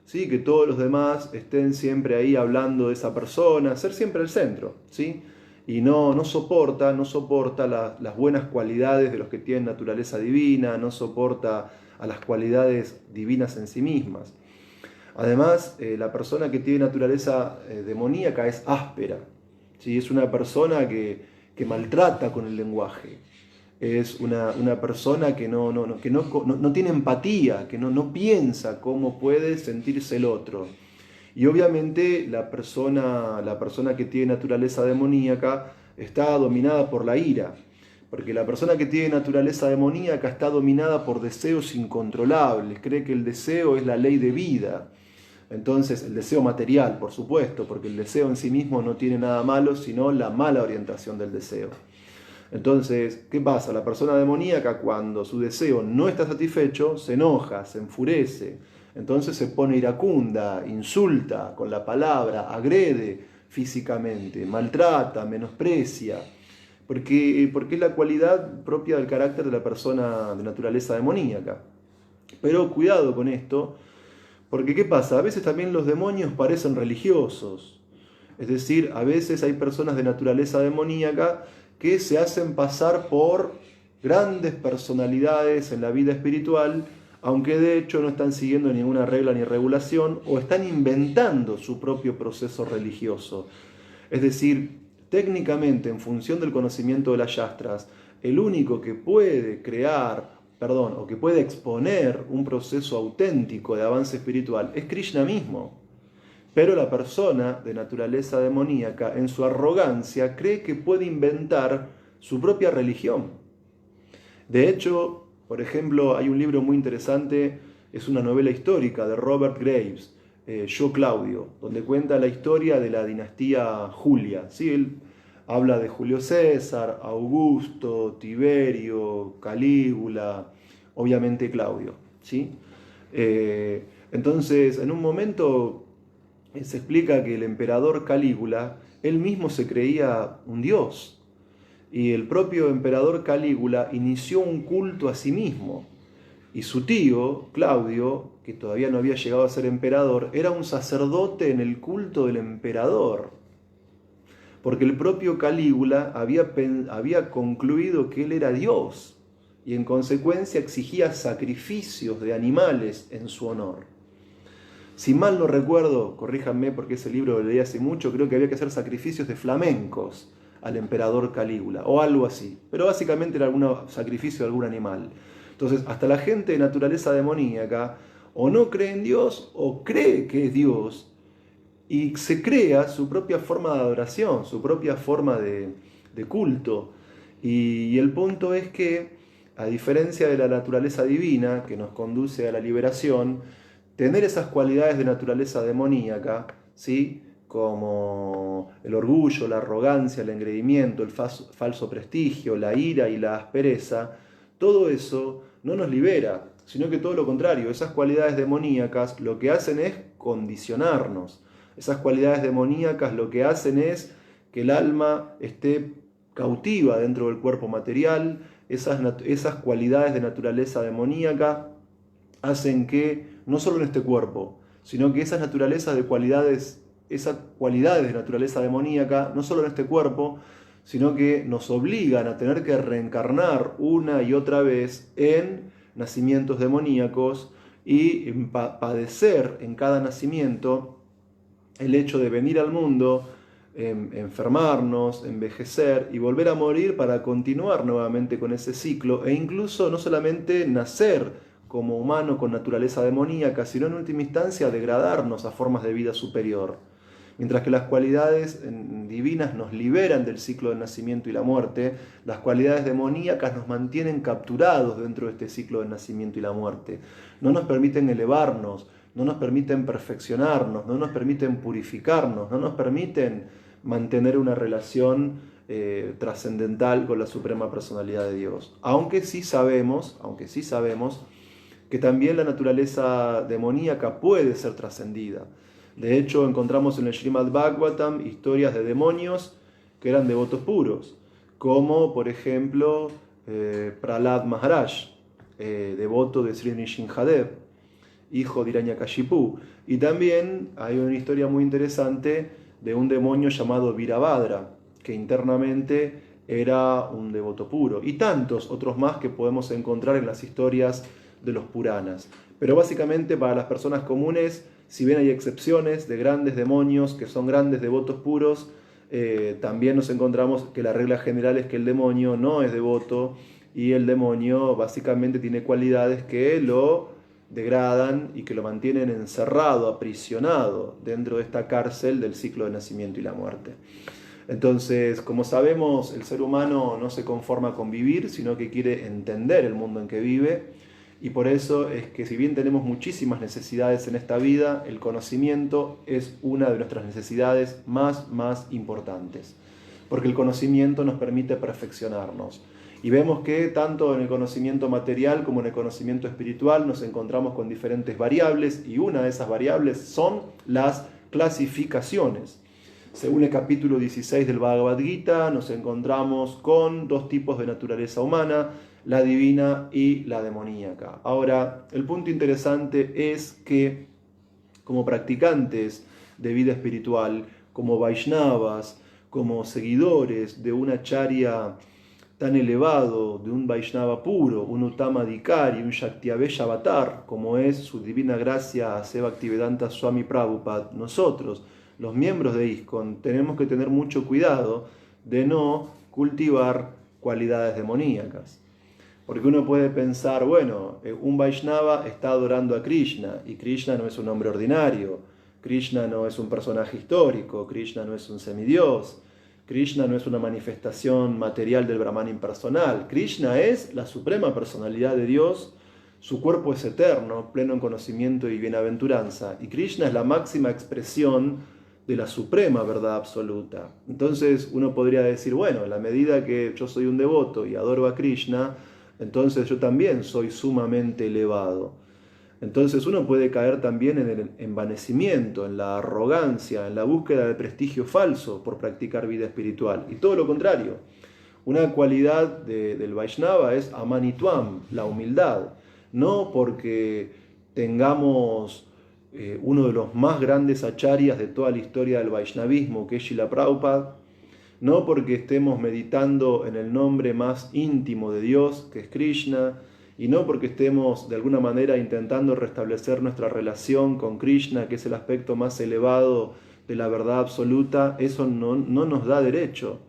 ¿sí? Que todos los demás estén siempre ahí hablando de esa persona, ser siempre el centro, ¿sí? Y no soporta las buenas cualidades de los que tienen naturaleza divina, no soporta a las cualidades divinas en sí mismas. Además, la persona que tiene naturaleza demoníaca es áspera, ¿sí? Es una persona que maltrata con el lenguaje. Es una persona que no tiene empatía, que no piensa cómo puede sentirse el otro. Y obviamente la persona que tiene naturaleza demoníaca está dominada por la ira, porque la persona que tiene naturaleza demoníaca está dominada por deseos incontrolables, cree que el deseo es la ley de vida. Entonces, el deseo material, por supuesto, porque el deseo en sí mismo no tiene nada malo, sino la mala orientación del deseo. Entonces, ¿qué pasa? La persona demoníaca, cuando su deseo no está satisfecho, se enoja, se enfurece. Entonces se pone iracunda, insulta con la palabra, agrede físicamente, maltrata, menosprecia, porque es la cualidad propia del carácter de la persona de naturaleza demoníaca. Pero cuidado con esto, porque ¿qué pasa? A veces también los demonios parecen religiosos. Es decir, a veces hay personas de naturaleza demoníaca que se hacen pasar por grandes personalidades en la vida espiritual, aunque de hecho no están siguiendo ninguna regla ni regulación o están inventando su propio proceso religioso. Es decir, técnicamente, en función del conocimiento de las yastras, el único que puede o que puede exponer un proceso auténtico de avance espiritual es Krishna mismo. Pero la persona de naturaleza demoníaca, en su arrogancia, cree que puede inventar su propia religión. De hecho, por ejemplo, hay un libro muy interesante, es una novela histórica de Robert Graves, Yo Claudio, donde cuenta la historia de la dinastía Julia. ¿Sí? Él habla de Julio César, Augusto, Tiberio, Calígula, obviamente Claudio. ¿Sí? Entonces, en un momento se explica que el emperador Calígula, él mismo se creía un dios. Y el propio emperador Calígula inició un culto a sí mismo. Y su tío, Claudio, que todavía no había llegado a ser emperador, era un sacerdote en el culto del emperador. Porque el propio Calígula había concluido que él era Dios y en consecuencia exigía sacrificios de animales en su honor. Si mal no recuerdo, corríjanme porque ese libro lo leí hace mucho, creo que había que hacer sacrificios de flamencos al emperador Calígula, o algo así. Pero básicamente era algún sacrificio de algún animal. Entonces, hasta la gente de naturaleza demoníaca o no cree en Dios o cree que es Dios y se crea su propia forma de adoración, su propia forma de culto. Y el punto es que, a diferencia de la naturaleza divina que nos conduce a la liberación, tener esas cualidades de naturaleza demoníaca, ¿sí? Como el orgullo, la arrogancia, el engreimiento, el falso prestigio, la ira y la aspereza, todo eso no nos libera, sino que todo lo contrario, esas cualidades demoníacas lo que hacen es condicionarnos. Esas cualidades demoníacas lo que hacen es que el alma esté cautiva dentro del cuerpo material. Esas cualidades de naturaleza demoníaca hacen que, no solo en este cuerpo, sino que esas cualidades de naturaleza demoníaca, no solo en este cuerpo, sino que nos obligan a tener que reencarnar una y otra vez en nacimientos demoníacos y padecer en cada nacimiento el hecho de venir al mundo enfermarnos, envejecer y volver a morir para continuar nuevamente con ese ciclo e incluso no solamente nacer como humano con naturaleza demoníaca, sino en última instancia degradarnos a formas de vida superior. Mientras que las cualidades divinas nos liberan del ciclo del nacimiento y la muerte, las cualidades demoníacas nos mantienen capturados dentro de este ciclo del nacimiento y la muerte. No nos permiten elevarnos, no nos permiten perfeccionarnos, no nos permiten purificarnos, no nos permiten mantener una relación trascendental con la suprema personalidad de Dios. Aunque sí sabemos que también la naturaleza demoníaca puede ser trascendida. De hecho, encontramos en el Srimad Bhagavatam historias de demonios que eran devotos puros, como por ejemplo Prahlad Maharaj, devoto de Sri Nrsimhadev, hijo de Hiranyakashipu. Y también hay una historia muy interesante de un demonio llamado Virabhadra, que internamente era un devoto puro. Y tantos otros más que podemos encontrar en las historias de los Puranas. Pero básicamente para las personas comunes, si bien hay excepciones de grandes demonios que son grandes devotos puros, también nos encontramos que la regla general es que el demonio no es devoto y el demonio básicamente tiene cualidades que lo degradan y que lo mantienen encerrado, aprisionado dentro de esta cárcel del ciclo de nacimiento y la muerte. Entonces, como sabemos, el ser humano no se conforma con vivir, sino que quiere entender el mundo en que vive. Y por eso es que si bien tenemos muchísimas necesidades en esta vida, el conocimiento es una de nuestras necesidades más importantes. Porque el conocimiento nos permite perfeccionarnos. Y vemos que tanto en el conocimiento material como en el conocimiento espiritual nos encontramos con diferentes variables y una de esas variables son las clasificaciones. Según el capítulo 16 del Bhagavad Gita, nos encontramos con dos tipos de naturaleza humana, la divina y la demoníaca. Ahora, el punto interesante es que como practicantes de vida espiritual, como Vaishnavas, como seguidores de una charya tan elevado, de un Vaishnava puro, un Uttama Adhikari, un Shaktiavesh Avatar, como es su divina gracia Seva Bhaktivedanta Swami Prabhupada, nosotros, los miembros de ISKCON, tenemos que tener mucho cuidado de no cultivar cualidades demoníacas. Porque uno puede pensar, bueno, un Vaishnava está adorando a Krishna, y Krishna no es un hombre ordinario, Krishna no es un personaje histórico, Krishna no es un semidios, Krishna no es una manifestación material del Brahman impersonal, Krishna es la suprema personalidad de Dios, su cuerpo es eterno, pleno en conocimiento y bienaventuranza, y Krishna es la máxima expresión de la suprema verdad absoluta. Entonces uno podría decir, bueno, en la medida que yo soy un devoto y adoro a Krishna, entonces yo también soy sumamente elevado. Entonces uno puede caer también en el envanecimiento, en la arrogancia, en la búsqueda de prestigio falso por practicar vida espiritual. Y todo lo contrario. Una cualidad del Vaishnava es amanituam, la humildad. No porque tengamos uno de los más grandes acharyas de toda la historia del Vaishnavismo, que es Srila Prabhupada, no porque estemos meditando en el nombre más íntimo de Dios, que es Krishna, y no porque estemos de alguna manera intentando restablecer nuestra relación con Krishna, que es el aspecto más elevado de la verdad absoluta, eso no nos da derecho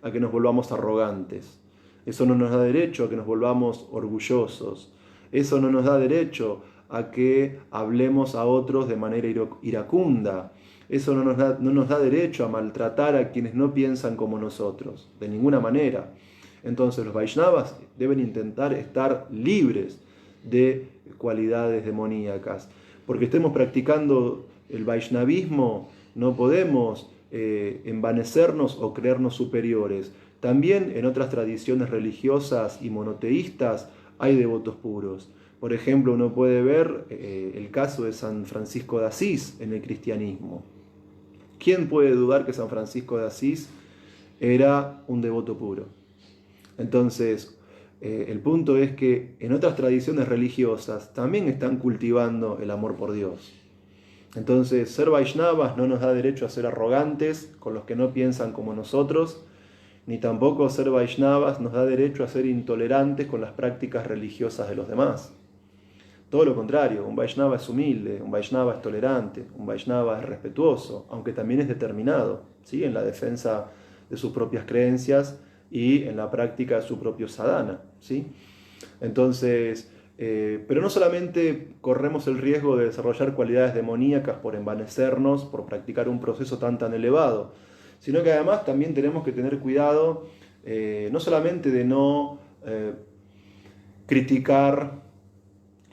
a que nos volvamos arrogantes. Eso no nos da derecho a que nos volvamos orgullosos. Eso no nos da derecho a que hablemos a otros de manera iracunda. Eso no nos da derecho a maltratar a quienes no piensan como nosotros, de ninguna manera. Entonces los Vaishnavas deben intentar estar libres de cualidades demoníacas. Porque estemos practicando el Vaishnavismo, no podemos envanecernos o creernos superiores. También en otras tradiciones religiosas y monoteístas hay devotos puros. Por ejemplo, uno puede ver el caso de San Francisco de Asís en el cristianismo. ¿Quién puede dudar que San Francisco de Asís era un devoto puro? Entonces, el punto es que en otras tradiciones religiosas también están cultivando el amor por Dios. Entonces, ser Vaishnavas no nos da derecho a ser arrogantes con los que no piensan como nosotros, ni tampoco ser Vaishnavas nos da derecho a ser intolerantes con las prácticas religiosas de los demás. Todo lo contrario, un Vaishnava es humilde, un Vaishnava es tolerante, un Vaishnava es respetuoso, aunque también es determinado. ¿sí? En la defensa de sus propias creencias y en la práctica de su propio sadhana, ¿sí? Entonces, pero no solamente corremos el riesgo de desarrollar cualidades demoníacas por envanecernos, por practicar un proceso tan elevado, sino que además también tenemos que tener cuidado, no solamente de no criticar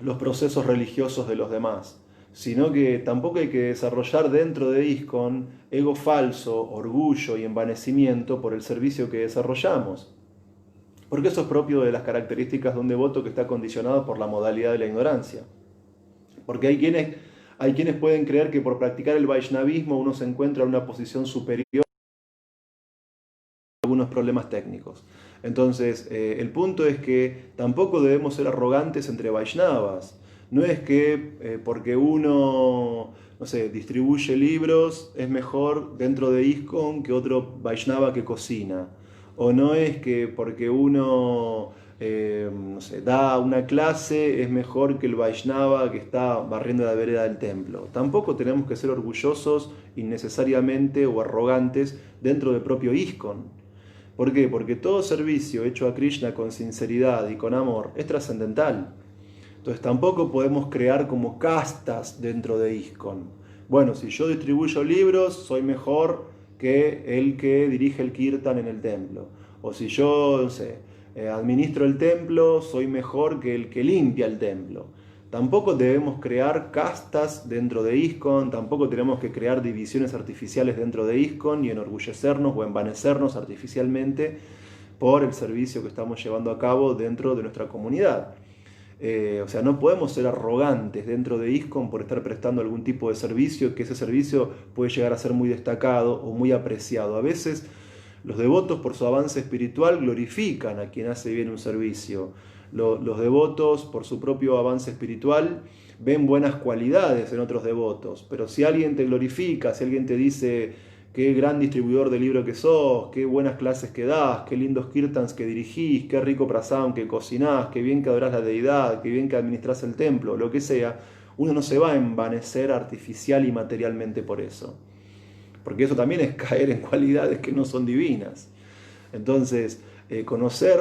los procesos religiosos de los demás, sino que tampoco hay que desarrollar dentro de ISKCON ego falso, orgullo y envanecimiento por el servicio que desarrollamos. Porque eso es propio de las características de un devoto que está condicionado por la modalidad de la ignorancia. Porque hay quienes pueden creer que por practicar el Vaishnavismo uno se encuentra en una posición superior a algunos problemas técnicos. Entonces, el punto es que tampoco debemos ser arrogantes entre Vaishnavas. No es que porque uno, no sé, distribuye libros es mejor dentro de ISKCON que otro Vaishnava que cocina. O no es que porque uno no sé, da una clase es mejor que el Vaishnava que está barriendo la vereda del templo. Tampoco tenemos que ser orgullosos innecesariamente o arrogantes dentro del propio ISKCON. ¿Por qué? Porque todo servicio hecho a Krishna con sinceridad y con amor es trascendental. Entonces tampoco podemos crear como castas dentro de ISKCON. Bueno, si yo distribuyo libros, soy mejor que el que dirige el kirtan en el templo. O si yo, no sé, administro el templo, soy mejor que el que limpia el templo. Tampoco debemos crear castas dentro de ISKCON, tampoco tenemos que crear divisiones artificiales dentro de ISKCON y enorgullecernos o envanecernos artificialmente por el servicio que estamos llevando a cabo dentro de nuestra comunidad. O sea, no podemos ser arrogantes dentro de ISKCON por estar prestando algún tipo de servicio, que ese servicio puede llegar a ser muy destacado o muy apreciado. A veces los devotos por su avance espiritual glorifican a quien hace bien un servicio. Los devotos por su propio avance espiritual ven buenas cualidades en otros devotos, pero si alguien te glorifica, si alguien te dice qué gran distribuidor de libro que sos, qué buenas clases que das, qué lindos kirtans que dirigís, qué rico prasadam que cocinás, qué bien que adorás la deidad, qué bien que administrás el templo, lo que sea, uno no se va a envanecer artificial y materialmente por eso. Porque eso también es caer en cualidades que no son divinas. Entonces, conocer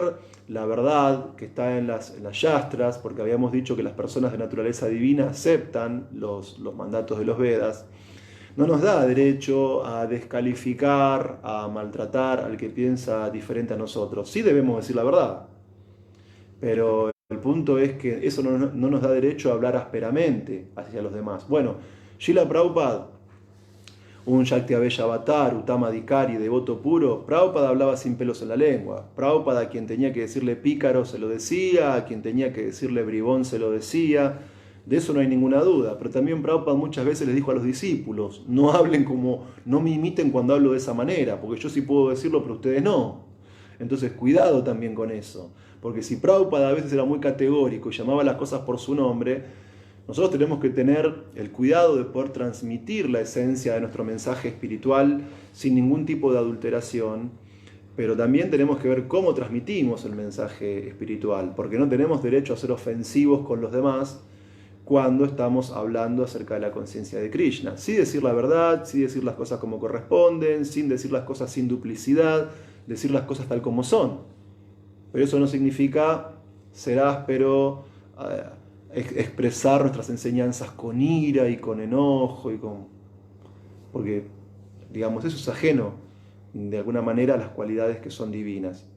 la verdad que está en las yastras, porque habíamos dicho que las personas de naturaleza divina aceptan los mandatos de los Vedas, no nos da derecho a descalificar, a maltratar al que piensa diferente a nosotros. Sí debemos decir la verdad, pero el punto es que eso no nos da derecho a hablar ásperamente hacia los demás. Bueno, Srila Prabhupada, un Shakti-Abheya Avatar, Uttama Dikari, devoto puro, Prabhupada hablaba sin pelos en la lengua. Prabhupada a quien tenía que decirle pícaro se lo decía, a quien tenía que decirle bribón se lo decía. De eso no hay ninguna duda, pero también Prabhupada muchas veces les dijo a los discípulos, no hablen como, no me imiten cuando hablo de esa manera, porque yo sí puedo decirlo, pero ustedes no. Entonces cuidado también con eso, porque si Prabhupada a veces era muy categórico y llamaba las cosas por su nombre, nosotros tenemos que tener el cuidado de poder transmitir la esencia de nuestro mensaje espiritual sin ningún tipo de adulteración, pero también tenemos que ver cómo transmitimos el mensaje espiritual, porque no tenemos derecho a ser ofensivos con los demás cuando estamos hablando acerca de la conciencia de Krishna. Sí decir la verdad, sí decir las cosas como corresponden, sin decir las cosas sin duplicidad, decir las cosas tal como son. Pero eso no significa ser áspero, expresar nuestras enseñanzas con ira y con enojo, porque, digamos, eso es ajeno, de alguna manera, a las cualidades que son divinas.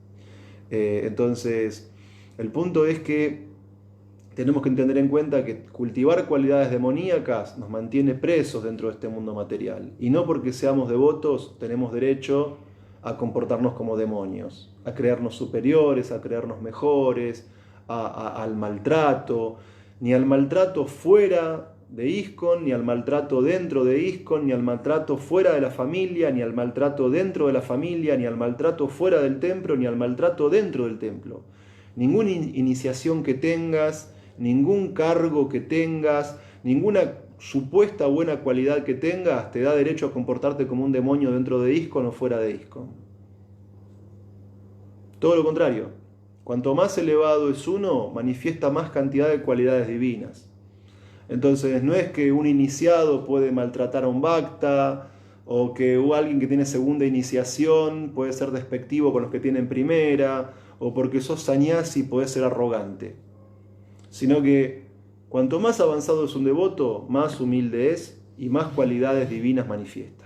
Entonces, el punto es que tenemos que tener en cuenta que cultivar cualidades demoníacas nos mantiene presos dentro de este mundo material. Y no porque seamos devotos tenemos derecho a comportarnos como demonios, a creernos superiores, a creernos mejores, al maltrato, ni al maltrato fuera de ISKCON, ni al maltrato dentro de ISKCON, ni al maltrato fuera de la familia, ni al maltrato dentro de la familia, ni al maltrato fuera del templo, ni al maltrato dentro del templo. Ninguna iniciación que tengas, ningún cargo que tengas, ninguna supuesta buena cualidad que tengas te da derecho a comportarte como un demonio dentro de ISKCON o fuera de ISKCON. Todo lo contrario, cuanto más elevado es uno, manifiesta más cantidad de cualidades divinas. Entonces no es que un iniciado puede maltratar a un bhakta, o que alguien que tiene segunda iniciación puede ser despectivo con los que tienen primera, o porque sos sannyasi puede ser arrogante, sino que cuanto más avanzado es un devoto, más humilde es y más cualidades divinas manifiesta.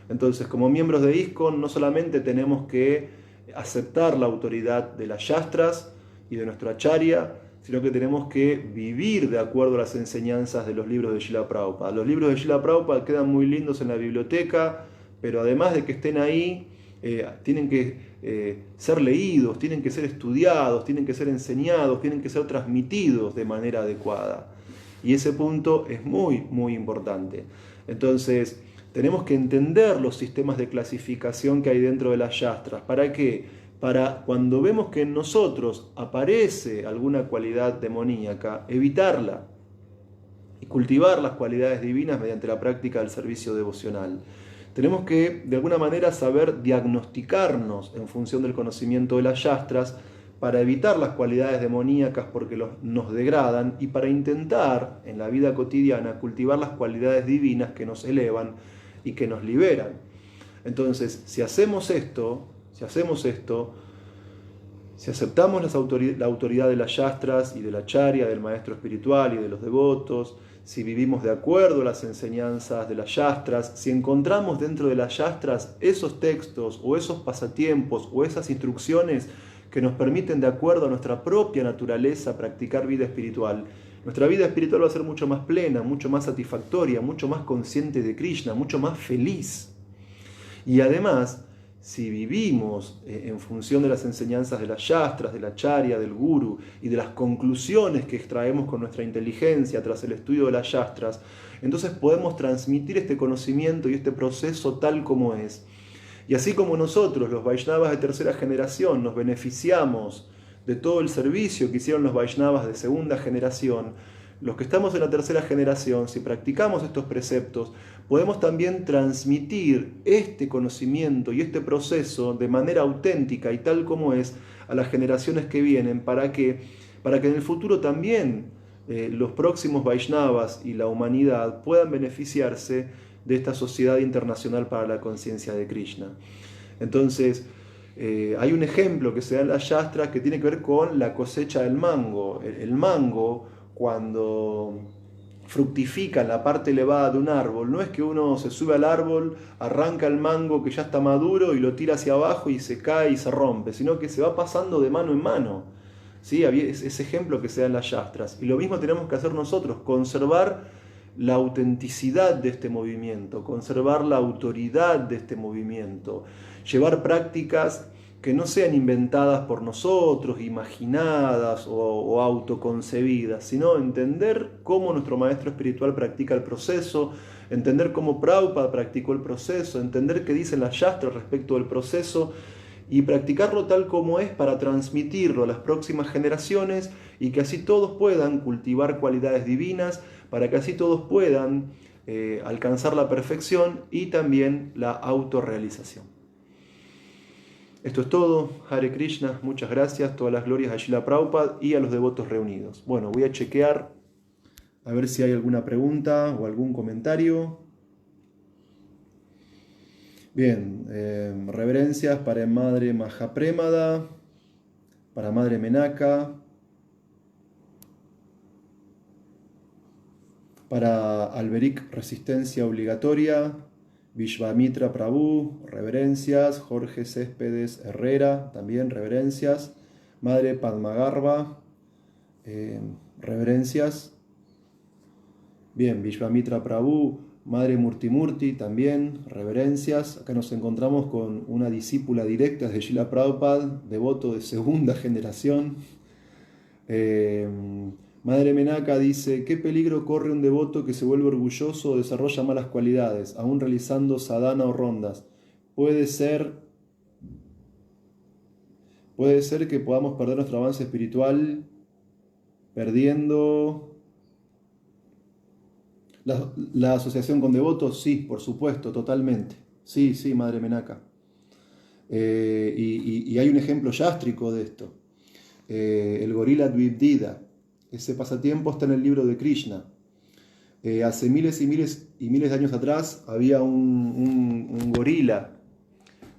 Entonces, como miembros de ISKCON, no solamente tenemos que aceptar la autoridad de las yastras y de nuestro acharya, sino que tenemos que vivir de acuerdo a las enseñanzas de los libros de Srila Prabhupada. Los libros de Srila Prabhupada quedan muy lindos en la biblioteca, pero además de que estén ahí, tienen que ser leídos, tienen que ser estudiados, tienen que ser enseñados, tienen que ser transmitidos de manera adecuada. Y ese punto es muy, muy importante. Entonces, tenemos que entender los sistemas de clasificación que hay dentro de las yastras. ¿Para qué? Para cuando vemos que en nosotros aparece alguna cualidad demoníaca, evitarla y cultivar las cualidades divinas mediante la práctica del servicio devocional. Tenemos que, de alguna manera, saber diagnosticarnos en función del conocimiento de las yastras para evitar las cualidades demoníacas porque nos degradan y para intentar, en la vida cotidiana, cultivar las cualidades divinas que nos elevan y que nos liberan. Entonces, si hacemos esto, si aceptamos la autoridad de las yastras y de la acharya, del maestro espiritual y de los devotos, si vivimos de acuerdo a las enseñanzas de las yastras, si encontramos dentro de las yastras esos textos o esos pasatiempos o esas instrucciones que nos permiten de acuerdo a nuestra propia naturaleza practicar vida espiritual, nuestra vida espiritual va a ser mucho más plena, mucho más satisfactoria, mucho más consciente de Krishna, mucho más feliz. Y además, si vivimos en función de las enseñanzas de las yastras, de la acharya, del guru y de las conclusiones que extraemos con nuestra inteligencia tras el estudio de las yastras, entonces podemos transmitir este conocimiento y este proceso tal como es. Y así como nosotros, los Vaishnavas de tercera generación, nos beneficiamos de todo el servicio que hicieron los Vaishnavas de segunda generación, los que estamos en la tercera generación, si practicamos estos preceptos, podemos también transmitir este conocimiento y este proceso de manera auténtica y tal como es a las generaciones que vienen, para que en el futuro también los próximos Vaishnavas y la humanidad puedan beneficiarse de esta sociedad internacional para la conciencia de Krishna. Entonces, hay un ejemplo que se da en las yastras que tiene que ver con la cosecha del mango. El mango, cuando fructifica en la parte elevada de un árbol, no es que uno se sube al árbol, arranca el mango que ya está maduro y lo tira hacia abajo y se cae y se rompe, sino que se va pasando de mano en mano. ¿Sí? Ese ejemplo que se da en las yastras. Y lo mismo tenemos que hacer nosotros, conservar la autenticidad de este movimiento, conservar la autoridad de este movimiento, llevar prácticas que no sean inventadas por nosotros, imaginadas o autoconcebidas, sino entender cómo nuestro maestro espiritual practica el proceso, entender cómo Prabhupada practicó el proceso, entender qué dicen las yastras respecto del proceso y practicarlo tal como es para transmitirlo a las próximas generaciones y que así todos puedan cultivar cualidades divinas, para que así todos puedan alcanzar la perfección y también la autorrealización. Esto es todo. Hare Krishna, muchas gracias, todas las glorias a Srila Prabhupada y a los devotos reunidos. Bueno, voy a chequear a ver si hay alguna pregunta o algún comentario. Bien, reverencias para Madre Mahapremada, para Madre Menaka, para Alberic Resistencia Obligatoria, Vishvamitra Prabhu, reverencias, Jorge Céspedes Herrera, también reverencias, Madre Padmagarba, reverencias. Bien, Vishvamitra Prabhu, Madre Murtimurti, también reverencias. Acá nos encontramos con una discípula directa de Srila Prabhupada, devoto de segunda generación. Madre Menaka dice: ¿qué peligro corre un devoto que se vuelve orgulloso o desarrolla malas cualidades, aún realizando sadhana o rondas? Puede ser que podamos perder nuestro avance espiritual perdiendo la asociación con devotos. Sí, por supuesto, totalmente. Sí, Madre Menaka. Y hay un ejemplo yástrico de esto. El gorila Dvivdida. Ese pasatiempo está en el libro de Krishna. Hace miles y miles y miles de años atrás había un gorila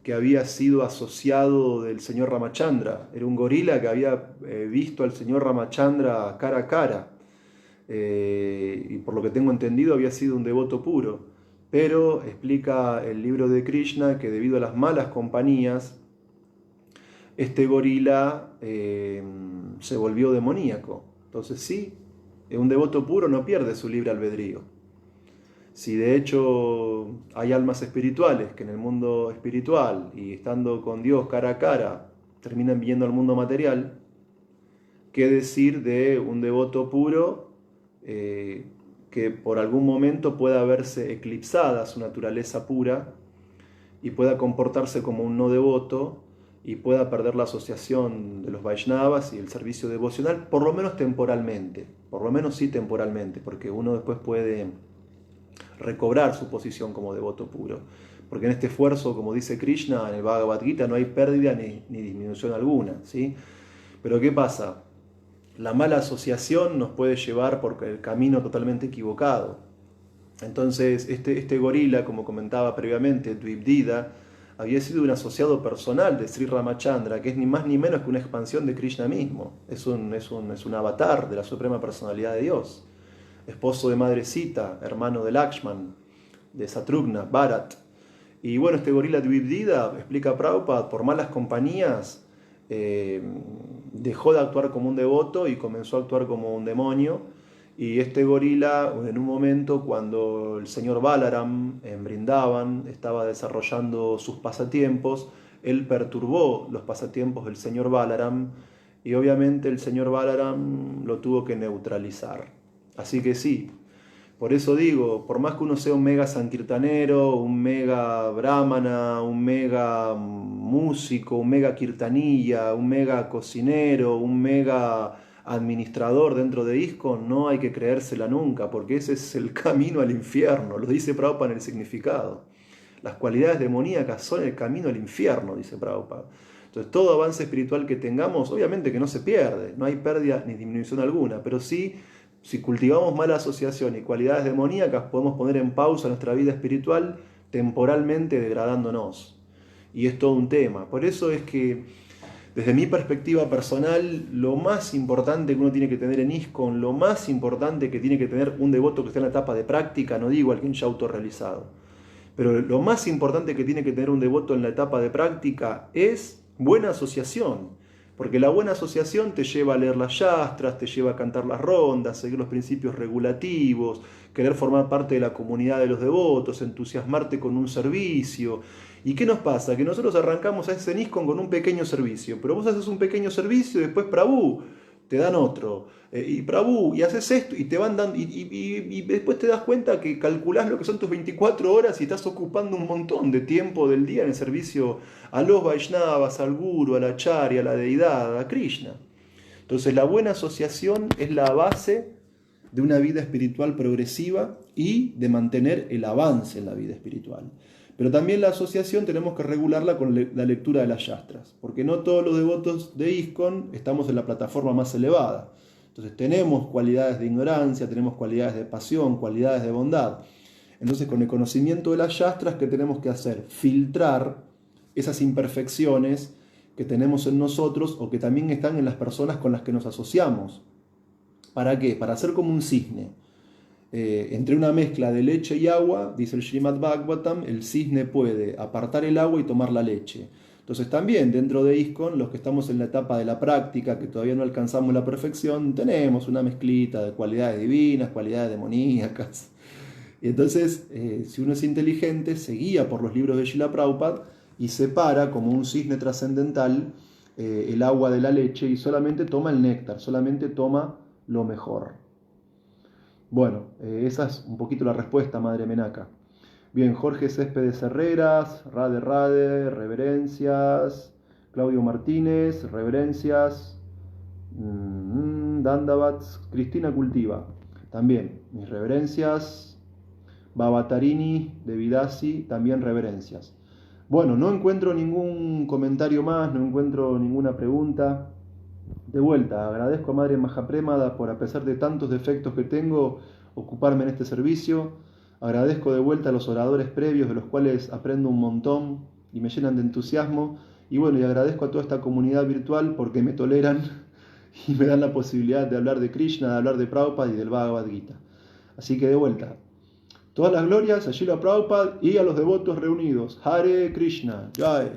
que había sido asociado del señor Ramachandra. Era un gorila que había visto al señor Ramachandra cara a cara. Y por lo que tengo entendido había sido un devoto puro. Pero explica el libro de Krishna que debido a las malas compañías, este gorila se volvió demoníaco. Entonces sí, un devoto puro no pierde su libre albedrío. Si de hecho hay almas espirituales que en el mundo espiritual y estando con Dios cara a cara terminan viendo al mundo material, ¿qué decir de un devoto puro que por algún momento pueda verse eclipsada su naturaleza pura y pueda comportarse como un no devoto y pueda perder la asociación de los Vaishnavas y el servicio devocional, por lo menos temporalmente, por lo menos sí temporalmente, porque uno después puede recobrar su posición como devoto puro. Porque en este esfuerzo, como dice Krishna en el Bhagavad Gita, no hay pérdida ni disminución alguna, ¿sí? Pero ¿qué pasa? La mala asociación nos puede llevar por el camino totalmente equivocado. Entonces, este gorila, como comentaba previamente, Dvibdida, había sido un asociado personal de Sri Ramachandra, que es ni más ni menos que una expansión de Krishna mismo. Es un avatar de la Suprema Personalidad de Dios. Esposo de Madre Sita, hermano de Lakshman, de Satrugna, Bharat. Y bueno, este gorila Dvibdida, explica Prabhupada, por malas compañías, dejó de actuar como un devoto y comenzó a actuar como un demonio. Y este gorila, en un momento, cuando el señor Balaram en Vrindavan estaba desarrollando sus pasatiempos, él perturbó los pasatiempos del señor Balaram y obviamente el señor Balaram lo tuvo que neutralizar. Así que sí, por eso digo, por más que uno sea un mega sankirtanero, un mega brahmana, un mega músico, un mega kirtanilla, un mega cocinero, un mega administrador dentro de ISKCON, no hay que creérsela nunca, porque ese es el camino al infierno, lo dice Prabhupada en el significado. Las cualidades demoníacas son el camino al infierno, dice Prabhupada. Entonces todo avance espiritual que tengamos, obviamente que no se pierde, no hay pérdida ni disminución alguna, pero sí, si cultivamos mala asociación y cualidades demoníacas, podemos poner en pausa nuestra vida espiritual temporalmente degradándonos. Y es todo un tema. Por eso es que, desde mi perspectiva personal, lo más importante que uno tiene que tener en ISKCON, lo más importante que tiene que tener un devoto que esté en la etapa de práctica, no digo alguien ya autorrealizado, pero lo más importante que tiene que tener un devoto en la etapa de práctica es buena asociación. Porque la buena asociación te lleva a leer las yastras, te lleva a cantar las rondas, seguir los principios regulativos, querer formar parte de la comunidad de los devotos, entusiasmarte con un servicio. ¿Y qué nos pasa? Que nosotros arrancamos a ese ISKCON con un pequeño servicio, pero vos haces un pequeño servicio y después Prabhu te dan otro, y Prabhu, y haces esto, y te van dando, y después te das cuenta que calculás lo que son tus 24 horas y estás ocupando un montón de tiempo del día en el servicio a los Vaishnavas, al Guru, al Acharya, a la deidad, a Krishna. Entonces la buena asociación es la base de una vida espiritual progresiva y de mantener el avance en la vida espiritual. Pero también la asociación tenemos que regularla con la lectura de las yastras, porque no todos los devotos de ISKCON estamos en la plataforma más elevada. Entonces tenemos cualidades de ignorancia, tenemos cualidades de pasión, cualidades de bondad. Entonces con el conocimiento de las yastras, ¿qué tenemos que hacer? Filtrar esas imperfecciones que tenemos en nosotros o que también están en las personas con las que nos asociamos. ¿Para qué? Para hacer como un cisne. Entre una mezcla de leche y agua, dice el Srimad Bhagavatam, el cisne puede apartar el agua y tomar la leche. Entonces también dentro de ISKCON, los que estamos en la etapa de la práctica, que todavía no alcanzamos la perfección, tenemos una mezclita de cualidades divinas, cualidades demoníacas. Y entonces, si uno es inteligente, se guía por los libros de Srila Prabhupada y separa como un cisne trascendental el agua de la leche y solamente toma el néctar, solamente toma lo mejor. Bueno, esa es un poquito la respuesta, Madre Menaka. Bien, Jorge Céspedes Herreras, Rade, reverencias. Claudio Martínez, reverencias. Dandavats, Cristina Cultiva, también mis reverencias. Babatarini de Vidasi, también reverencias. Bueno, no encuentro ningún comentario más, no encuentro ninguna pregunta. De vuelta, agradezco a Madre Mahapremada por, a pesar de tantos defectos que tengo, ocuparme en este servicio. Agradezco de vuelta a los oradores previos, de los cuales aprendo un montón y me llenan de entusiasmo. Y bueno, y agradezco a toda esta comunidad virtual porque me toleran y me dan la posibilidad de hablar de Krishna, de hablar de Prabhupada y del Bhagavad Gita. Así que de vuelta, todas las glorias a Srila Prabhupada y a los devotos reunidos. Hare Krishna, Jai.